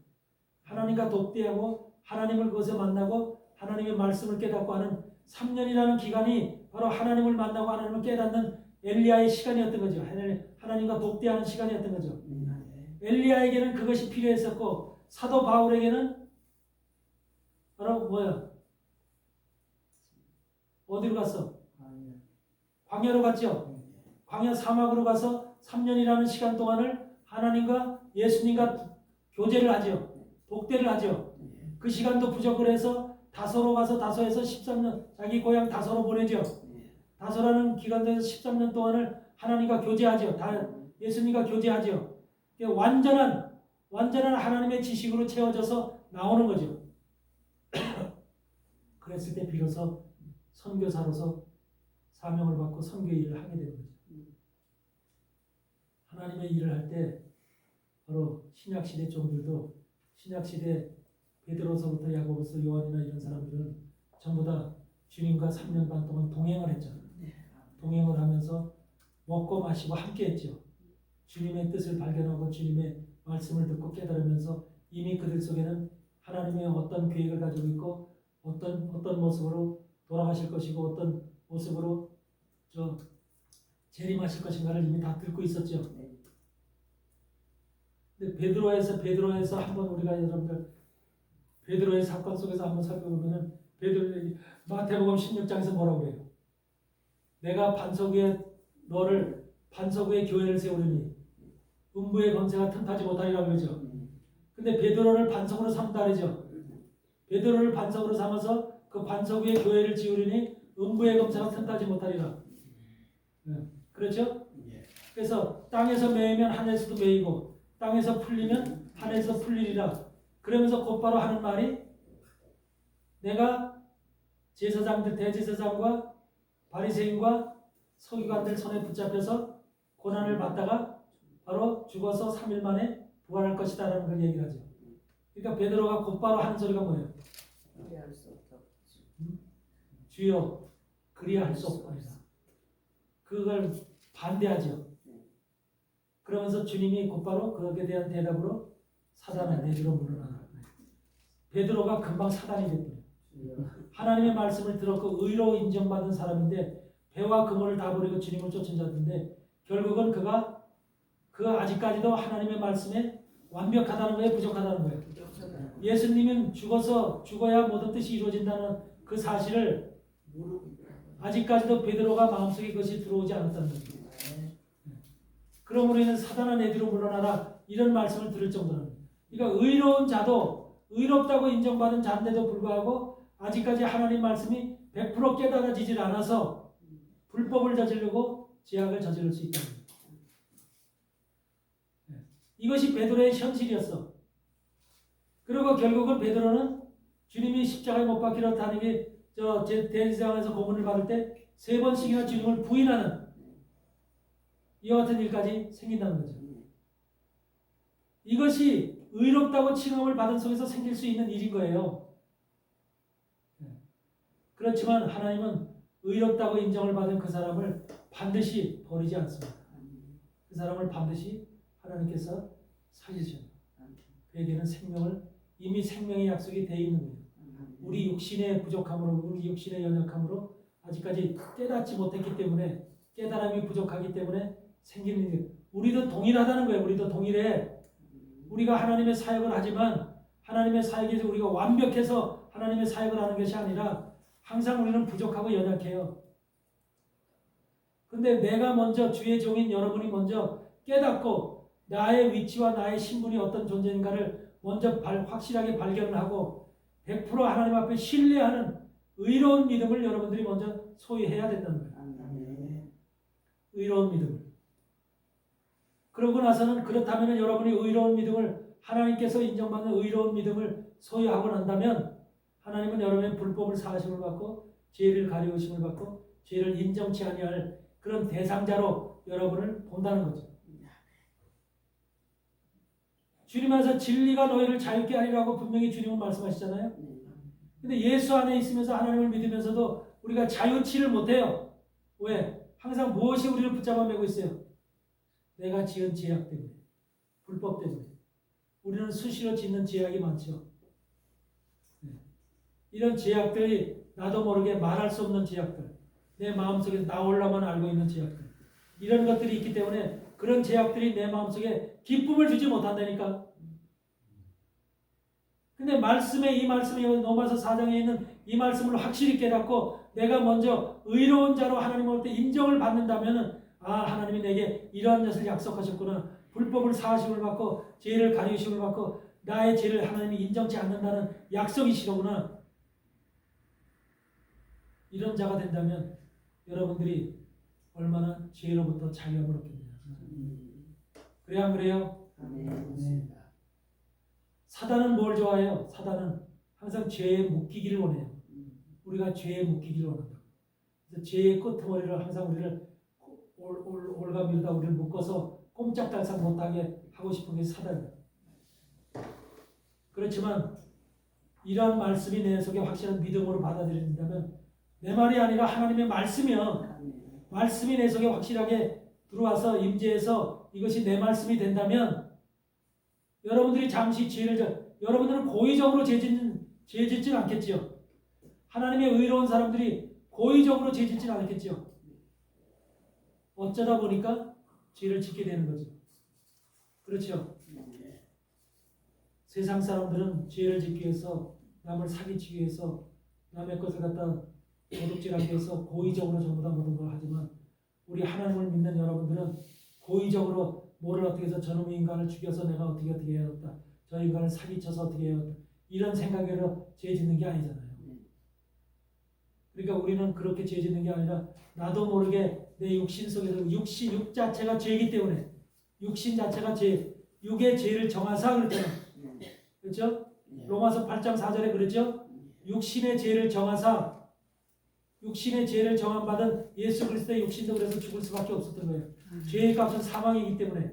하나님과 독대하고 하나님을 그것에 만나고 하나님의 말씀을 깨닫고 하는 3년이라는 기간이 바로 하나님을 만나고 하나님을 깨닫는 엘리야의 시간이었던 거죠. 하나님과 독대하는 시간이었던 거죠. 엘리야에게는 그것이 필요했었고 사도 바울에게는 바로 뭐야? 어디로 갔어? 광야로 갔죠. 광야 사막으로 가서 3년이라는 시간 동안을 하나님과 예수님과 교제를 하죠. 독대를 하죠. 그 시간도 부족을 해서 다소로 가서 다소에서 13년 자기 고향 다소로 보내죠. 다소라는 기간에서 13년 동안을 하나님과 교제하죠. 예수님과 교제하죠. 완전한 하나님의 지식으로 채워져서 나오는 거죠. 그랬을 때 비로소 선교사로서 사명을 받고 선교 일을 하게 되는 거죠. 하나님의 일을 할 때 바로 신약시대 종들도 신약시대 베드로서부터 야고보서 요한이나 이런 사람들은 전부 다 주님과 3년 반 동안 동행을 했잖아요. 동행을 하면서 먹고 마시고 함께 했죠. 주님의 뜻을 발견하고 주님의 말씀을 듣고 깨달으면서 이미 그들 속에는 하나님의 어떤 계획을 가지고 있고 어떤 모습으로 돌아가실 것이고 어떤 모습으로 재림하실 것인가를 이미 다 듣고 있었죠. 근데 베드로에서 한번 우리가 여러분들 베드로의 사건 속에서 한번 살펴보면은 마태복음 16장에서 뭐라고 해요? 내가 너를 반석 위에 교회를 세우리니 음부의 권세가 틈타지 못하리라 그러죠. 근데 베드로를 반석으로 삼다 그러죠. 베드로를 반석으로 삼아서 그 반석 위에 교회를 지으리니 음부의 권세가 틈타지 못하리라. 그렇죠? 그래서 땅에서 매이면 하늘에서도 매이고 땅에서 풀리면 하늘에서 풀리리라. 그러면서 곧바로 하는 말이 내가 대제사장과 바리새인과 서기관들 손에 붙잡혀서 고난을 받다가 바로 죽어서 3일 만에 부활할 것이다 라는 걸 얘기를 하죠. 그러니까 베드로가 곧바로 하는 소리가 뭐예요? 주여 그리할 수 없거니와. 그걸 반대하죠. 그러면서 주님이 곧바로 그것에 대한 대답으로 사단아 내주로 물러나라. 베드로가 금방 사단이 됐거든요. 하나님의 말씀을 들었고 의로 인정받은 사람인데 배와 그물을 다 버리고 주님을 쫓은 자인데 결국은 그가 아직까지도 하나님의 말씀에 완벽하다는 거예요, 부족하다는 거예요. 예수님은 죽어야 모든 뜻이 이루어진다는 그 사실을 아직까지도 베드로가 마음속에 그것이 들어오지 않았다는 거죠. 그러므로 인해 사단아 내 뒤로 물러나라 이런 말씀을 들을 정도는. 그러니까 의로운 자도 의롭다고 인정받은 자인데도 불구하고 아직까지 하나님 말씀이 100% 깨달아지질 않아서 불법을 저지르고 죄악을 저지를 수 있다는 거예요. 이것이 베드로의 현실이었어. 그리고 결국은 베드로는 주님이 십자가에 못 박히러 다니게 대제사장에서 고문을 받을 때 3번씩이나 주님을 부인하는 이와 같은 일까지 생긴다는 거죠. 이것이 의롭다고 칭함을 받은 속에서 생길 수 있는 일인 거예요. 그렇지만 하나님은 의롭다고 인정을 받은 그 사람을 반드시 버리지 않습니다. 그 사람을 반드시 하나님께서 살리셔요. 그에게는 이미 생명의 약속이 되어 있는 거예요. 우리 육신의 부족함으로, 우리 육신의 연약함으로 아직까지 깨닫지 못했기 때문에, 깨달음이 부족하기 때문에 생기는 일. 우리도 동일하다는 거예요. 우리도 동일해. 우리가 하나님의 사역을 하지만 하나님의 사역에서 우리가 완벽해서 하나님의 사역을 하는 것이 아니라 항상 우리는 부족하고 연약해요. 근데 내가 먼저 주의 종인 여러분이 먼저 깨닫고 나의 위치와 나의 신분이 어떤 존재인가를 먼저 확실하게 발견을 하고 100% 하나님 앞에 신뢰하는 의로운 믿음을 여러분들이 먼저 소유해야 된다는 거예요. 의로운 믿음을. 그러고 나서는 그렇다면 여러분이 의로운 믿음을 하나님께서 인정받는 의로운 믿음을 소유하고 난다면 하나님은 여러분의 불법을 사하심을 받고 죄를 가리우심을 받고 죄를 인정치 아니할 그런 대상자로 여러분을 본다는 거죠. 주님께서 진리가 너희를 자유케 하리라고 분명히 주님은 말씀하시잖아요. 근데 예수 안에 있으면서 하나님을 믿으면서도 우리가 자유치를 못해요. 왜? 항상 무엇이 우리를 붙잡아 매고 있어요? 내가 지은 죄악 때문에, 불법 때문에. 우리는 수시로 짓는 죄악이 많죠. 이런 죄악들이 나도 모르게 말할 수 없는 죄악들, 내 마음속에 나 홀라만 알고 있는 죄악들, 이런 것들이 있기 때문에 그런 죄악들이 내 마음속에 기쁨을 주지 못한다니까. 근데 이 말씀이 로마서 4장에 있는 이 말씀을 확실히 깨닫고 내가 먼저 의로운 자로 하나님으로부터 인정을 받는다면 하나님이 내게 이러한 것을 약속하셨구나. 불법을 사하심을 받고 죄를 가리우심을 받고 나의 죄를 하나님이 인정치 않는다는 약속이시로구나. 이런 자가 된다면 여러분들이 얼마나 죄로부터 자유함을 얻겠느냐. 그래야 안 그래요? 사단은 뭘 좋아해요? 사단은 항상 죄에 묶이기를 원해요. 우리가 죄에 묶이기를 원한다. 그래서 죄의 끄트머리를 항상 우리를 올가밀다 우리를 묶어서 꼼짝달싹 못하게 하고 싶은 게 사단이에요. 그렇지만 이러한 말씀이 내 속에 확실한 믿음으로 받아들인다면 내 말이 아니라 하나님의 말씀이요. 말씀이 내 속에 확실하게 들어와서 임재해서 이것이 내 말씀이 된다면 여러분들이 잠시 여러분들은 고의적으로 죄 짓진 않겠지요. 하나님의 의로운 사람들이 고의적으로 죄 짓진 않겠지요. 어쩌다 보니까 죄를 짓게 되는 거죠. 그렇죠. 세상 사람들은 죄를 짓기 위해서 남을 사기치기 위해서 남의 것을 갖다 도둑질하기 위해서 고의적으로 전부 다 모든 걸 하지만 우리 하나님을 믿는 여러분들은 고의적으로 뭐를 어떻게 해서 저놈의 인간을 죽여서 내가 어떻게 해야겠다. 저 인간을 사기쳐서 어떻게 해야겠다. 이런 생각으로 죄 짓는 게 아니잖아요. 그러니까 우리는 그렇게 죄 짓는 게 아니라 나도 모르게 내 육신 속에서 육 자체가 죄이기 때문에 육신 자체가 죄, 육의 죄를 정하사 그랬잖아요. 그렇죠? 로마서 8장 4절에 그랬죠? 육신의 죄를 정하사 육신의 죄를 정함받은 예수 그리스도의 육신도 그래서 죽을 수밖에 없었던 거예요. 죄의 값은 사망이기 때문에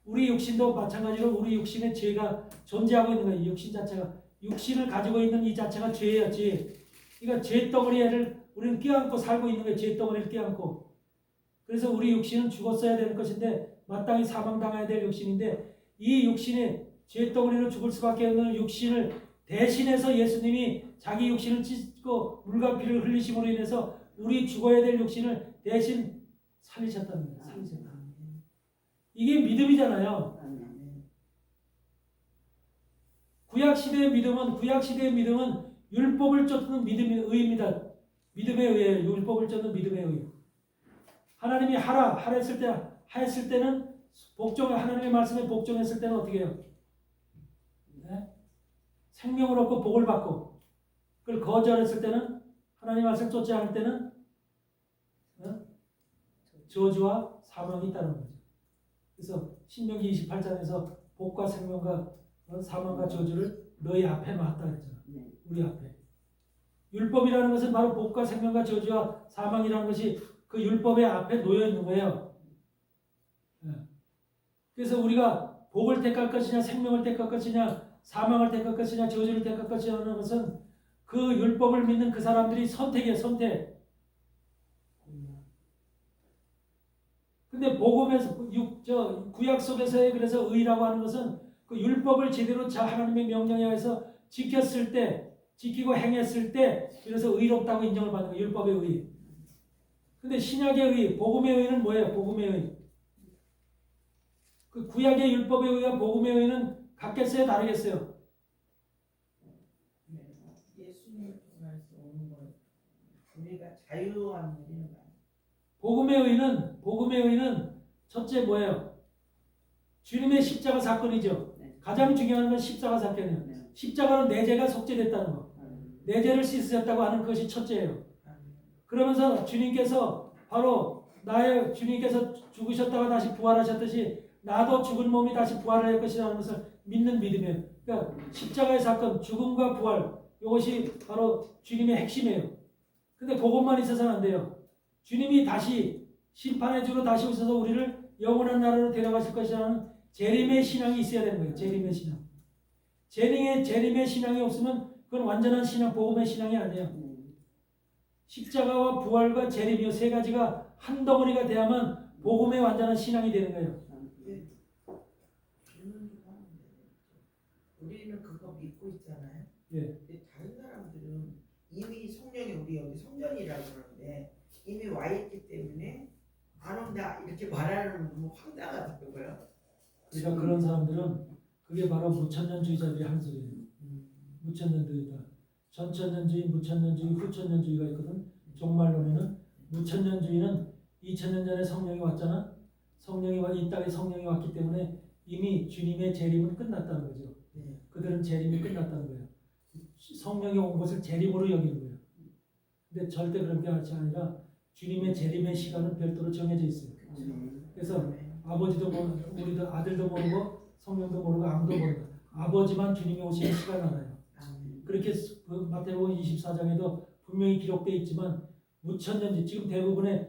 우리 육신도 마찬가지로 우리 육신의 죄가 존재하고 있는 거예요. 육신 자체가 육신을 가지고 있는 이 자체가 죄예요. 죄. 그러니까 죄 덩어리를 우리는 껴안고 살고 있는 거예요. 죄 덩어리를 껴안고. 그래서 우리 육신은 죽었어야 되는 것인데 마땅히 사망당해야 될 육신인데 이 육신이 죄덩어리로 죽을 수밖에 없는 육신을 대신해서 예수님이 자기 육신을 찢고 물과 피를 흘리심으로 인해서 우리 죽어야 될 육신을 대신 살리셨다는 거예요. 살리셨다. 이게 믿음이잖아요. 구약 시대의 믿음은 율법을 쫓는 믿음의 의입니다. 믿음에 의해 율법을 쫓는 믿음에 의해. 하나님이 하라 했을 때는 하나님의 말씀에 복종했을 때는 어떻게 해요? 네? 생명을 얻고 복을 받고, 그걸 거절했을 때는 하나님 말씀 쫓지 않을 때는 저주와 사망이 있다는 거죠. 그래서 신명기 28장에서 복과 생명과 사망과 저주를 너희 앞에 놨다 했잖아. 우리 앞에. 율법이라는 것은 바로 복과 생명과 저주와 사망이라는 것이 그 율법의 앞에 놓여 있는 거예요. 그래서 우리가 복을 택할 것이냐, 생명을 택할 것이냐, 사망을 택할 것이냐, 저주를 택할 것이냐 하는 것은 그 율법을 믿는 그 사람들이 선택이에요. 선택. 근데 복음에서 구약 속에서의 그래서 의라고 하는 것은 그 율법을 제대로 하나님의 명령에 의해서 지키고 행했을 때 그래서 의롭다고 인정을 받는 거예요. 율법의 의. 근데 신약의 의, 복음의 의는 뭐예요? 복음의 의. 그 구약의 율법의 의와 복음의 의는 같겠어요? 다르겠어요? 예수님을 통해서 오는 건 우리가 자유한 일이는 복음의 의는 첫째 뭐예요? 주님의 십자가 사건이죠. 가장 중요한 건 십자가 사건이에요. 십자가로 내 죄가 속죄됐다는 거. 내 죄를 씻으셨다고 하는 것이 첫째예요. 그러면서 주님께서 주님께서 죽으셨다가 다시 부활하셨듯이 나도 죽은 몸이 다시 부활할 것이라는 것을 믿는 믿음이에요. 그러니까 십자가의 사건, 죽음과 부활, 이것이 바로 주님의 핵심이에요. 근데 그것만 있어서는 안 돼요. 주님이 다시 심판의 주로 다시 오셔서 우리를 영원한 나라로 데려가실 것이라는 재림의 신앙이 있어야 되는 거예요. 재림의 신앙. 재림의 신앙이 없으면 그건 완전한 신앙, 복음의 신앙이 아니에요. 십자가와 부활과 재림이요 세 가지가 한 덩어리가 돼야만 복음의 완전한 신앙이 되는 거예요. 우리는 그거 믿고 있잖아요. 예. 근데 다른 사람들은 이미 성령이 우리 여기 성전이라고 그러는데 이미 와 있기 때문에 안 온다 이렇게 말하는 건 너무 황당하더라고요. 그러니까 그런 사람들은 그게 바로 무천년주의자들이 하는 소리예요. 무천년주의다. 전천년주의, 무천년주의, 후천년주의가 있거든. 종말론에는 무천년주의는 2000년 전에 성령이 왔잖아. 이 땅에 성령이 왔기 때문에 이미 주님의 재림은 끝났다는 거죠. 그들은 재림이 끝났다는 거예요. 성령이 온 것을 재림으로 여기는 거예요. 근데 절대 그런 게 아니라 주님의 재림의 시간은 별도로 정해져 있어요. 그래서 아버지도 모르고 우리도 아들도 모르고 성령도 모르고 아무도 모르고 아버지만 주님이 오시는 시간을 알아요. 그렇게 마태복음 24장에도 분명히 기록되어 있지만 무천년지 지금 대부분의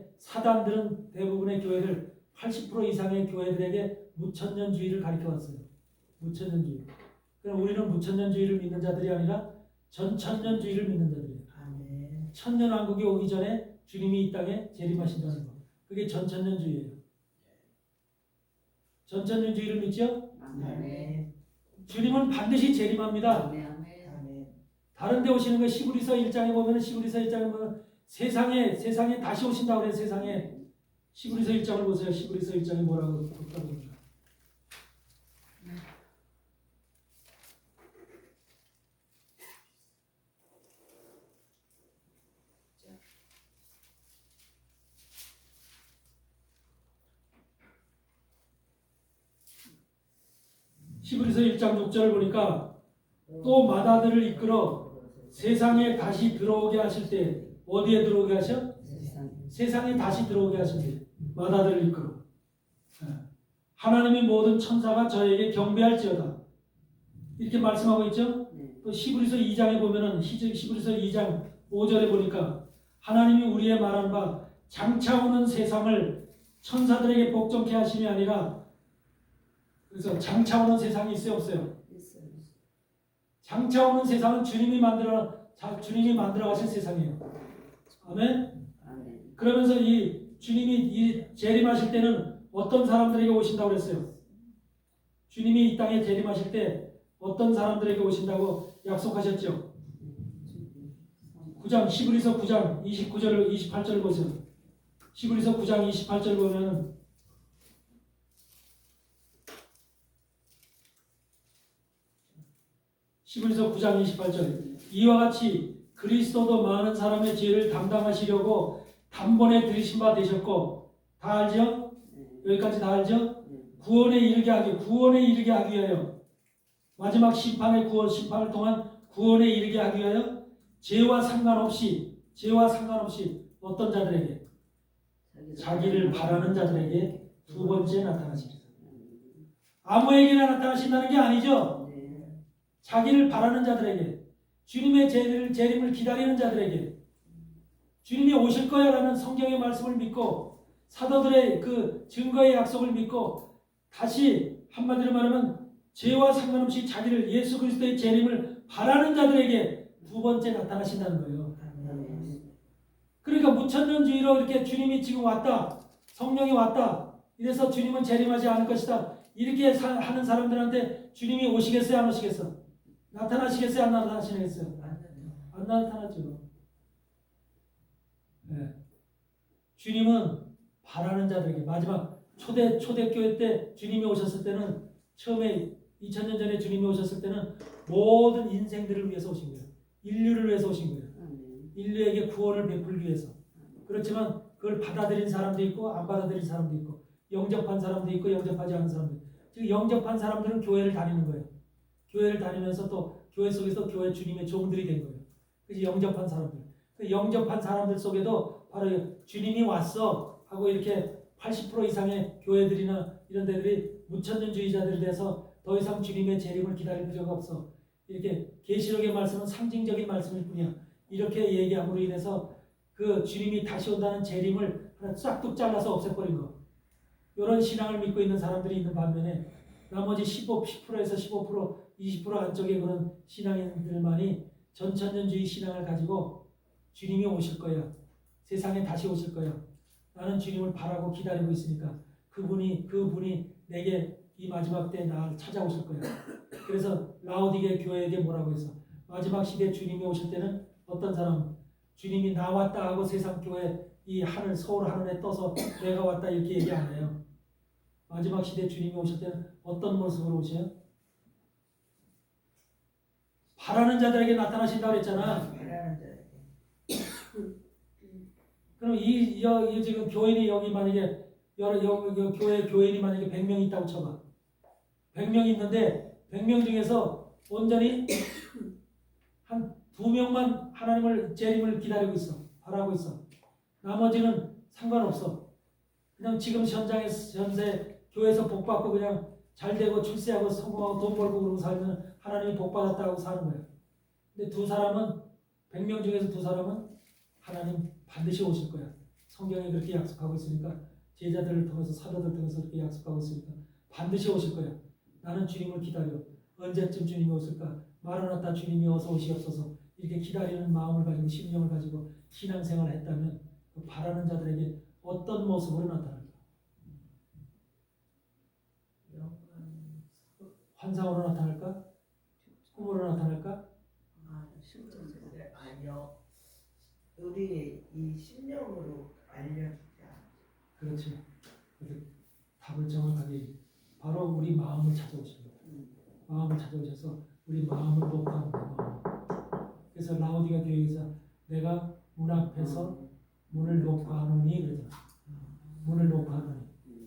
교회들 80% 이상의 교회들에게 무천년주의를 가르쳐 왔어요. 무천년주의. 그럼 우리는 무천년주의를 믿는 자들이 아니라 전천년주의를 믿는 자들이에요. 천년왕국이 오기 전에 주님이 이 땅에 재림하신다는 거. 그게 전천년주의예요. 전천년주의를 믿죠? 주님은 반드시 재림합니다. 다른 데 오시는 거 히브리서 1장에 보면 세상에 다시 오신다고 그래요. 세상에. 히브리서 1장을 보세요. 히브리서 1장에 뭐라고 그럽니다. 히브리서 1장 6절을 보니까 또 마다들을 이끌어 세상에 다시 들어오게 하실 때 어디에 들어오게 하셔? 세상에 다시 들어오게 하실 때 마다들을 이끌어 하나님이 모든 천사가 저에게 경배할지어다 이렇게 말씀하고 있죠. 또 히브리서 2장에 보면은 히브리서 2장 5절에 보니까 하나님이 우리의 말한 바 장차 오는 세상을 천사들에게 복종케 하심이 아니라 그래서 장차 오는 세상이 있어요 없어요? 장차 오는 세상은 주님이 만들어 가신 세상이에요. 아멘. 그러면서 이 주님이 이 재림하실 때는 어떤 사람들에게 오신다고 그랬어요? 주님이 이 땅에 재림하실 때 어떤 사람들에게 오신다고 약속하셨죠? 9장 히브리서 9장 29절 28절을 보세요. 히브리서 9장 28절 보면은 히브리서 9장 28절 이와 같이 그리스도도 많은 사람의 죄를 담당하시려고 단번에 들이신 바 되셨고 다 알죠? 여기까지 다 알죠? 구원에 이르게 하기 위하여 마지막 심판의 구원 심판을 통한 구원에 이르게 하기 위하여 죄와 상관없이 어떤 자들에게 자기를 바라는 자들에게 두 번째 나타나십니다. 아무에게나 나타나신다는 게 아니죠. 자기를 바라는 자들에게 주님의 재림을 기다리는 자들에게 주님이 오실 거야라는 성경의 말씀을 믿고 사도들의 그 증거의 약속을 믿고 다시 한마디로 말하면 죄와 상관없이 자기를 예수 그리스도의 재림을 바라는 자들에게 두 번째 나타나신다는 거예요. 그러니까 무천년주의로 이렇게 주님이 지금 왔다, 성령이 왔다, 이래서 주님은 재림하지 않을 것이다 이렇게 하는 사람들한테 주님이 오시겠어요, 안 오시겠어? 나타나시겠어요, 안 나타나시겠어요? 안 나타나죠. 네. 주님은 바라는 자들에게 마지막 초대교회 때 주님이 오셨을 때는 처음에 2000년 전에 주님이 오셨을 때는 모든 인생들을 위해서 오신 거예요. 인류를 위해서 오신 거예요. 인류에게 구원을 베풀기 위해서. 그렇지만 그걸 받아들인 사람도 있고 안 받아들인 사람도 있고 영접한 사람도 있고 영접하지 않은 사람도 있고 즉 영접한 사람들은 교회를 다니는 거예요. 교회를 다니면서 또 교회 속에서 교회 주님의 종들이 된 거예요. 그래서 영접한 사람들. 그 영접한 사람들 속에도 바로 주님이 왔어 하고 이렇게 80% 이상의 교회들이나 이런 데들이 무천년주의자들에 대해서 더 이상 주님의 재림을 기다릴 필요가 없어. 이렇게 계시록의 말씀은 상징적인 말씀일 뿐이야. 이렇게 얘기함으로 인해서 그 주님이 다시 온다는 재림을 하나 싹둑 잘라서 없애버린 거. 이런 신앙을 믿고 있는 사람들이 있는 반면에 나머지 10%에서 15%, 20% 안쪽의 그런 신앙인들만이 전천년주의 신앙을 가지고 주님이 오실 거야. 세상에 다시 오실 거야. 나는 주님을 바라고 기다리고 있으니까 그분이 내게 이 마지막 때 나를 찾아오실 거야. 그래서 라오디게 교회에게 뭐라고 했어? 마지막 시대 주님이 오실 때는 어떤 사람 주님이 나 왔다 하고 세상 교회 이 하늘 서울 하늘에 떠서 내가 왔다 이렇게 얘기 안 해요. 마지막 시대 주님이 오실 때는 어떤 모습으로 오세요? 바라는 자들에게 나타나신다고 그랬잖아. 바라는 자에게. 그럼 이 지금 교인이 여기 만약에 교인이 만약에 100명 있다고 쳐봐. 100명 있는데 100명 중에서 온전히 한 2명만 하나님을 재림을 기다리고 있어. 바라고 있어. 나머지는 상관없어. 그냥 지금 현재 교회에서 복 받고 그냥 잘 되고 출세하고 성공하고 돈 벌고 그러고 살면 하나님이 복 받았다고 사는 거야. 근데 100명 중에서 2사람은 하나님 반드시 오실 거야. 성경이 그렇게 약속하고 있으니까 제자들을 통해서 사도들 통해서 그렇게 약속하고 있으니까 반드시 오실 거야. 나는 주님을 기다려. 언제쯤 주님이 오실까? 마라나타 주님이 어서 오시옵소서. 이렇게 기다리는 마음을 가지고 심령을 가지고 신앙생활을 했다면 그 바라는 자들에게 어떤 모습으로 나타날까? 환상으로 나타날까? 꿈으로 나타날까? 아니요. 우리 이 심령으로 알려주자. 그렇지. 답을 정확하게 바로 우리 마음을 찾아오십니다. 마음을 찾아오셔서 우리 마음을 녹화하는 거예요. 그래서 라오디가 교회에서 내가 문 앞에서 문을 녹화하노니 그러잖아. 문을 녹화하노니.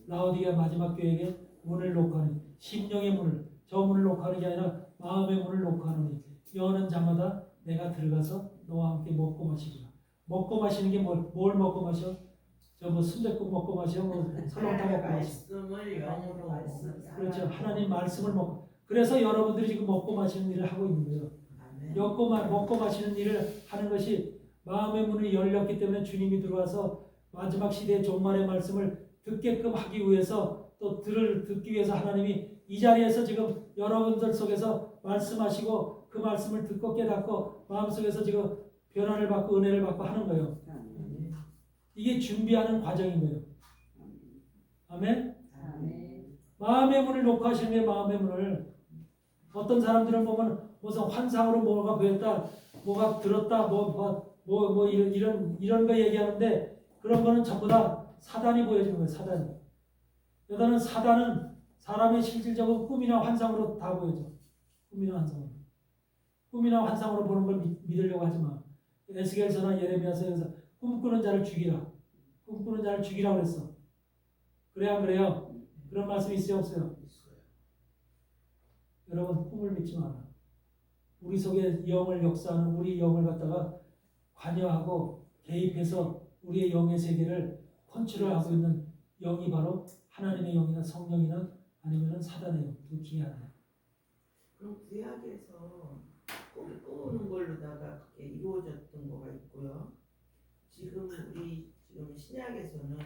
라오디가 마지막 교회에게 문을 녹화하니 심령의 문을 저 문을 녹화하는 게 아니라 마음의 문을 녹화하노니 여는 자마다 내가 들어가서 너와 함께 먹고 마시리라. 먹고 마시는 게 뭘 먹고 마셔? 저 뭐 순댓국 먹고 마셔? 뭐 설렁탕 먹고 마셔? 말씀을 영으로 그렇죠. 하나님 말씀을 먹고. 그래서 여러분들이 지금 먹고 마시는 일을 하고 있는 거예요. 먹고 마시는 일을 하는 것이 마음의 문이 열렸기 때문에 주님이 들어와서 마지막 시대의 종말의 말씀을 듣게끔 하기 위해서 또 듣기 위해서 하나님이 이 자리에서 지금 여러분들 속에서 말씀하시고 그 말씀을 듣고 깨닫고 마음속에서 지금 변화를 받고 은혜를 받고 하는 거예요. 이게 준비하는 과정인 거예요. 아멘. 아멘. 마음의 문을 놓고 하시는 게 마음의 문을. 어떤 사람들은 보면 무슨 환상으로 뭐가 보였다, 뭐가 들었다, 이런 거 얘기하는데 그런 거는 전부 다 사단이 보여주는 거예요. 사단이. 여자는 사단은 사람의 실질적으로 꿈이나 환상으로 다 보여줘. 꿈이나 환상으로. 꿈이나 환상으로 보는 걸 믿으려고 하지 마. 에스겔서나 예레미야서에서 꿈꾸는 자를 죽이라. 꿈꾸는 자를 죽이라고 그랬어. 그래야 안 그래요? 그런 말씀이 있어요, 없어요? 여러분, 꿈을 믿지 마라. 우리 속에 영을 역사하는 우리 영을 갖다가 관여하고 개입해서 우리의 영의 세계를 컨트롤하고 있는 영이 바로 하나님의 영이나 성령이나 아니면 사단의 영, 둘 중에 하나예요. 그럼 구약에서 꿈을 꾸는 걸로다가 그게 이루어졌던 거가 있고요. 지금 신약에서는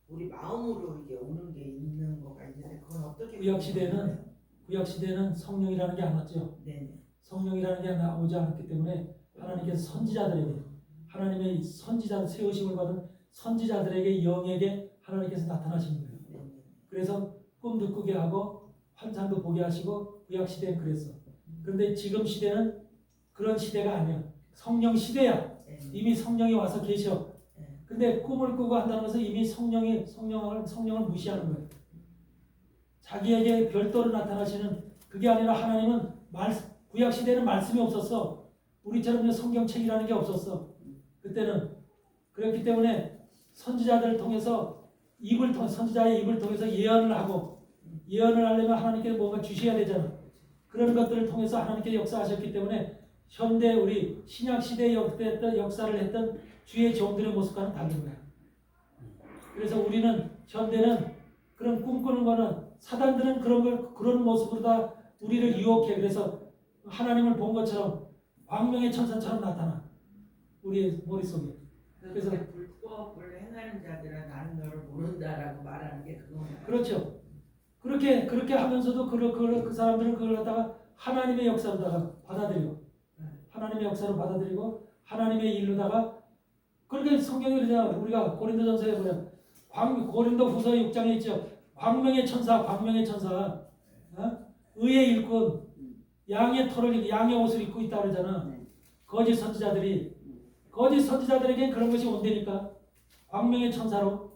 우리 마음으로 이게 오는 게 있는 거가 있는데 그건 어떻게? 구약 시대는 성령이라는 게 안 왔죠. 네네. 성령이라는 게 나오지 않았기 때문에 하나님께서 선지자들에게 하나님의 선지자 세우심을 받은 선지자들에게 영에게 하나님께서 나타나신 거예요. 네네. 그래서 꿈도 꾸게 하고 환상도 보게 하시고 구약 시대는 그랬어. 그런데 지금 시대는 그런 시대가 아니야. 성령 시대야. 네네. 이미 성령이 와서 계셔. 네. 근데 꿈을 꾸고 한다는 것은 이미 성령을 무시하는 거예요. 자기에게 별도로 나타나시는 그게 아니라 하나님은 구약 시대는 말씀이 없었어. 우리처럼 성경책이라는 게 없었어. 그때는 그렇기 때문에 선지자들을 통해서 선지자의 입을 통해서 예언을 하고 예언을 하려면 하나님께 뭔가 주셔야 되잖아. 그런 것들을 통해서 하나님께 역사하셨기 때문에 현대 우리 신약 시대에 역사를 했던 주의 종들의 모습과는 다른 거야. 그래서 우리는 현대는 그런 꿈꾸는 거는 사단들은 그런 모습으로 다 우리를 유혹해. 그래서 하나님을 본 것처럼 광명의 천사처럼 나타나 우리의 머릿속에. 그래서 불법을 행하는 자들은 나는 너를 모른다라고 말하는 게 그건가요? 그렇죠. 그렇게 하면서도 그 사람들은 그걸 갖다가 하나님의 역사로다가 받아들여. 하나님의 역사로 받아들이고 하나님의 일로다가 그렇게 성경에 그러잖아. 우리가 고린도전서에 보면 고린도후서 6장에 있죠. 광명의 천사. 의의 일꾼, 양의 옷을 입고 있다 그러잖아. 거짓 선지자들에게 그런 것이 온다니까. 광명의 천사로.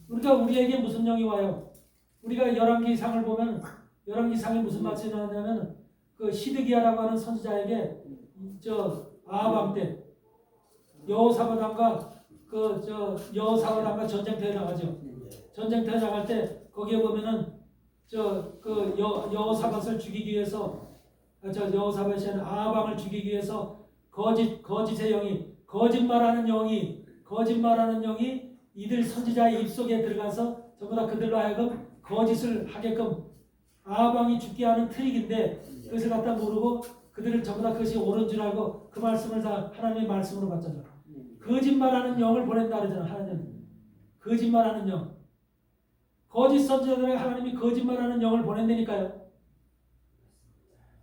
그러니까 우리에게 무슨 영이 와요? 우리가 열왕기상을 보면 열왕기상에 무슨 말씀이 나오냐면 그 시드기야라고 하는 선지자에게 아합 때 여호사밧 왕과 전쟁터에 나가죠. 전쟁터에 나갈 때 거기에 보면은 여호사밧을 죽이기 위해서 여호사밧이 아니라 아합 왕을 죽이기 위해서 거짓의 영이 거짓말하는 영이 이들 선지자의 입속에 들어가서 전부 다 그들로 하여금 거짓을 하게끔 아합 왕이 죽게 하는 트릭인데 그것을 갖다 모르고 그들을 전부 다 그것이 옳은 줄 알고 그 말씀을 다 하나님의 말씀으로 받잖아. 거짓말하는 영을 보낸다 그러잖아. 하나님 거짓말하는 영. 거짓 선지자들에게 하나님이 거짓말하는 영을 보낸다니까요.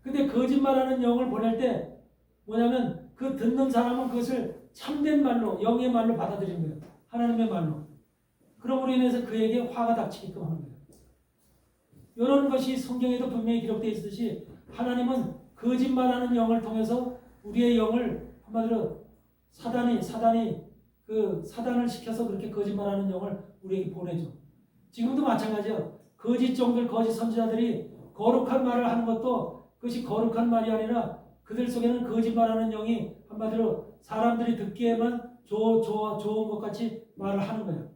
근데 거짓말하는 영을 보낼 때 뭐냐면 그 듣는 사람은 그것을 참된 말로 영의 말로 받아들이는 거예요. 하나님의 말로. 그러므로 인해서 그에게 화가 닥치게끔 하는 거예요. 이런 것이 성경에도 분명히 기록되어 있듯이 하나님은 거짓말하는 영을 통해서 우리의 영을 한마디로 사단을 시켜서 그렇게 거짓말하는 영을 우리에게 보내죠. 지금도 마찬가지야. 거짓 종들, 거짓 선지자들이 거룩한 말을 하는 것도 그것이 거룩한 말이 아니라 그들 속에는 거짓말하는 영이 한마디로 사람들이 듣기에만 좋은 것 같이 말을 하는 거예요.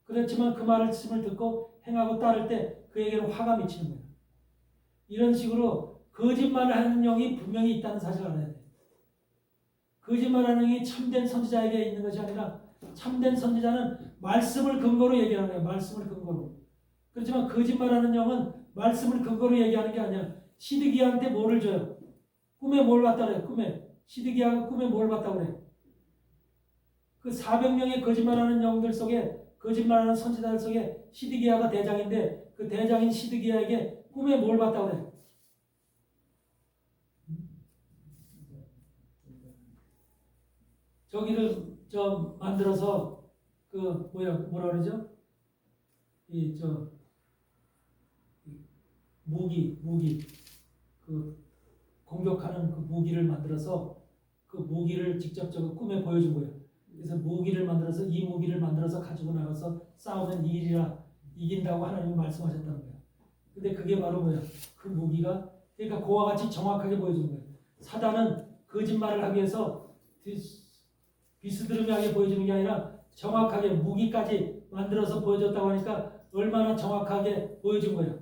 그렇지만 그 말씀을 듣고 행하고 따를 때 그에게는 화가 미치는 거예요. 이런 식으로 거짓말을 하는 영이 분명히 있다는 사실을 알아야 돼요. 거짓말하는 영이 참된 선지자에게 있는 것이 아니라 참된 선지자는 말씀을 근거로 얘기하는 거예요. 말씀을 근거로. 그렇지만 거짓말하는 영은 말씀을 근거로 얘기하는 게 아니야. 시드기야한테 뭐를 줘요? 꿈에 뭘 봤다 그래? 시드기야가 꿈에 뭘 봤다 그래? 그 400명의 거짓말하는 영들 속에 거짓말하는 선지자들 속에 시드기야가 대장인데 그 대장인 시드기야에게 꿈에 뭘 봤다 그래? 저기를 만들어서 뭐라 그러죠? 무기 그 공격하는 그 무기를 만들어서 그 무기를 직접적으로 꿈에 보여준 거예요. 그래서 무기를 만들어서 이 무기를 만들어서 가지고 나가서 싸우면 이긴다고 하나님이 말씀하셨다는 거예요. 근데 그게 바로 뭐야? 그 무기가 그러니까 그와 같이 정확하게 보여주는 거예요. 사단은 거짓말을 하기 위해서 비스드름하게 보여주는 게 아니라 정확하게 무기까지 만들어서 보여줬다고 하니까 얼마나 정확하게 보여준 거예요.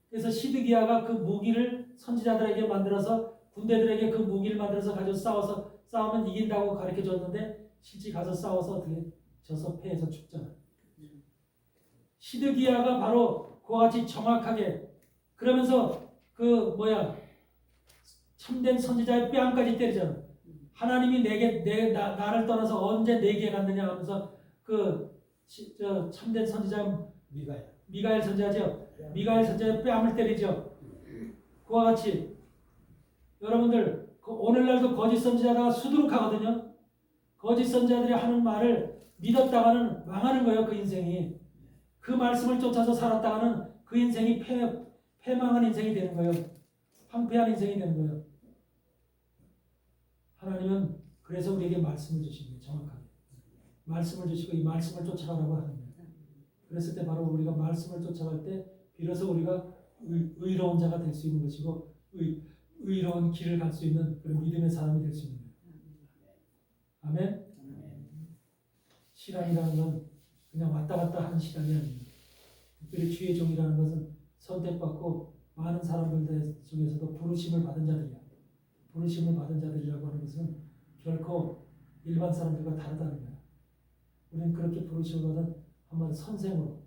그래서 시드기야가 그 무기를 선지자들에게 만들어서 군대들에게 그 무기를 만들어서 가지고 싸우면 이긴다고 가르쳐 줬는데 실제 가서 싸워서 어떻게 져서 패해서 죽잖아요. 시드기야가 바로 그와 같이 정확하게 그러면서 참된 선지자의 뺨까지 때리잖아. 하나님이 나를 떠나서 언제 내게 갔느냐 하면서 참된 선지자 미가엘 선지자죠. 미가엘 선지자의 뺨을 때리죠. 그와 같이 여러분들 오늘날도 거짓 선지자가 수두룩하거든요. 거짓 선지자들이 하는 말을 믿었다가는 망하는 거예요. 그 인생이. 그 말씀을 쫓아서 살았다가는 그 인생이 패망한 인생이 되는 거예요. 황폐한 인생이 되는 거예요. 하나님은 그래서 우리에게 말씀을 주신 거예요. 정확하게. 말씀을 주시고 이 말씀을 쫓아가라고 하는 거예요. 그랬을 때 바로 우리가 말씀을 쫓아갈 때 비로소 우리가 의로운 자가 될 수 있는 것이고 의로운 길을 갈 수 있는 그런 믿음의 사람이 될 수 있는 거예요. 아멘? 신앙이라는 건 그냥 왔다 갔다 하는 신앙이 아닙니다. 특별히 주의 종이라는 것은 선택받고 많은 사람들 중에서도 부르심을 받은 자들이야. 부르심을 받은 자들이라고 하는 것은 결코 일반 사람들과 다르다는 거야. 우리는 그렇게 부르심을 받은 한번 선생으로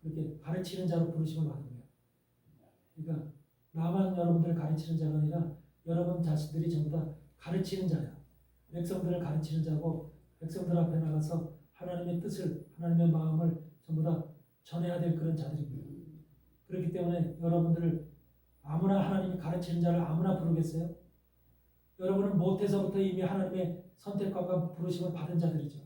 그렇게 가르치는 자로 부르심을 받은 거야. 그러니까 나만 여러분들을 가르치는 자가 아니라 여러분 자신들이 전부 다 가르치는 자야. 백성들을 가르치는 자고 백성들 앞에 나가서 하나님의 뜻을 하나님의 마음을 전부 다 전해야 될 그런 자들입니다. 그렇기 때문에 여러분들을 아무나 하나님이 가르치는 자를 아무나 부르겠어요? 여러분은 못해서부터 이미 하나님의 선택과 부르심을 받은 자들이죠.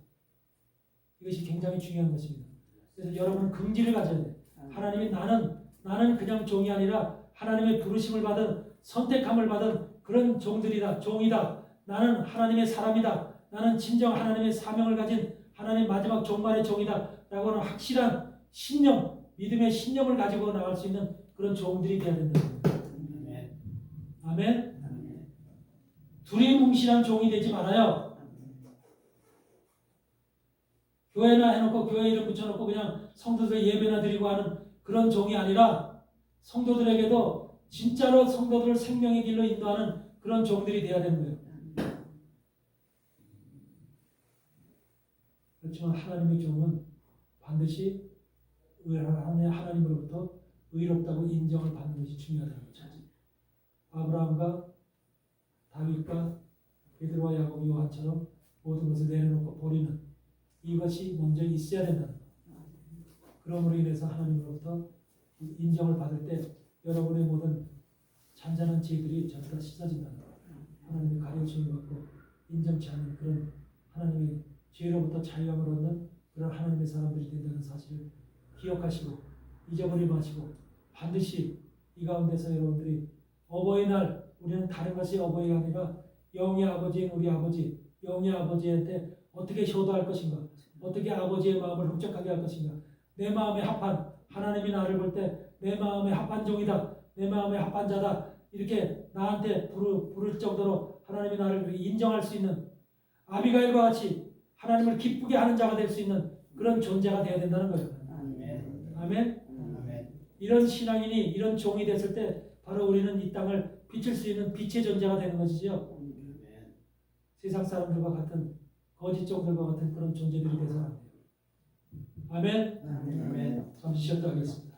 이것이 굉장히 중요한 것입니다. 그래서 여러분은 긍지를 가져야 돼요. 하나님이 나는 그냥 종이 아니라 하나님의 부르심을 받은 선택함을 받은 그런 종들이다. 종이다. 나는 하나님의 사람이다. 나는 진정 하나님의 사명을 가진 하나님 마지막 종말의 종이다. 라고 하는 확실한 신념, 믿음의 신념을 가지고 나갈 수 있는 그런 종들이 되어야 된다는 거예요. 아멘? 두리뭉실한 종이 되지 말아요. 교회나 해놓고 교회 이름 붙여놓고 그냥 성도들 예배나 드리고 하는 그런 종이 아니라 성도들에게도 진짜로 성도들을 생명의 길로 인도하는 그런 종들이 되어야 되는 거예요. 그렇지만 하나님의 종은 반드시 하나님으로부터 의롭다고 인정을 받는 것이 중요하다는 거죠. 아브라함과 다윗과 베드로와 야곱, 요한처럼 모든 것을 내려놓고 버리는 이것이 먼저 있어야 된다는 거예요. 그러므로 인해서 하나님으로부터 인정을 받을 때 여러분의 모든 잔잔한 죄들이 전부 다 씻어진다는 거예요. 하나님의 가르침을 받고 인정치 않는 그런 하나님의 죄로부터 자유함을 얻는 그런 하나님의 사람들이 된다는 사실을 기억하시고 잊어버리지 마시고 반드시 이 가운데서 여러분들이 어버이날 우리는 다른 것이 어버이가 아니라 영의 아버지인 우리 아버지 영의 아버지한테 어떻게 효도할 것인가 어떻게 아버지의 마음을 흡족하게 할 것인가 내 마음에 합한 하나님이 나를 볼 때 내 마음에 합한 종이다 내 마음에 합한 자다 이렇게 나한테 부를 정도로 하나님이 나를 인정할 수 있는 아비가일과 같이 하나님을 기쁘게 하는 자가 될 수 있는 그런 존재가 되어야 된다는 거예요. 아멘. 아멘. 이런 신앙인이 이런 종이 됐을 때 바로 우리는 이 땅을 비칠 수 있는 빛의 존재가 되는 것이죠. 세상 사람들과 같은 거짓 종들과 같은 그런 존재들이 되서는 안 돼요. 아멘. 아멘. 잠시 쉬었다 하겠습니다.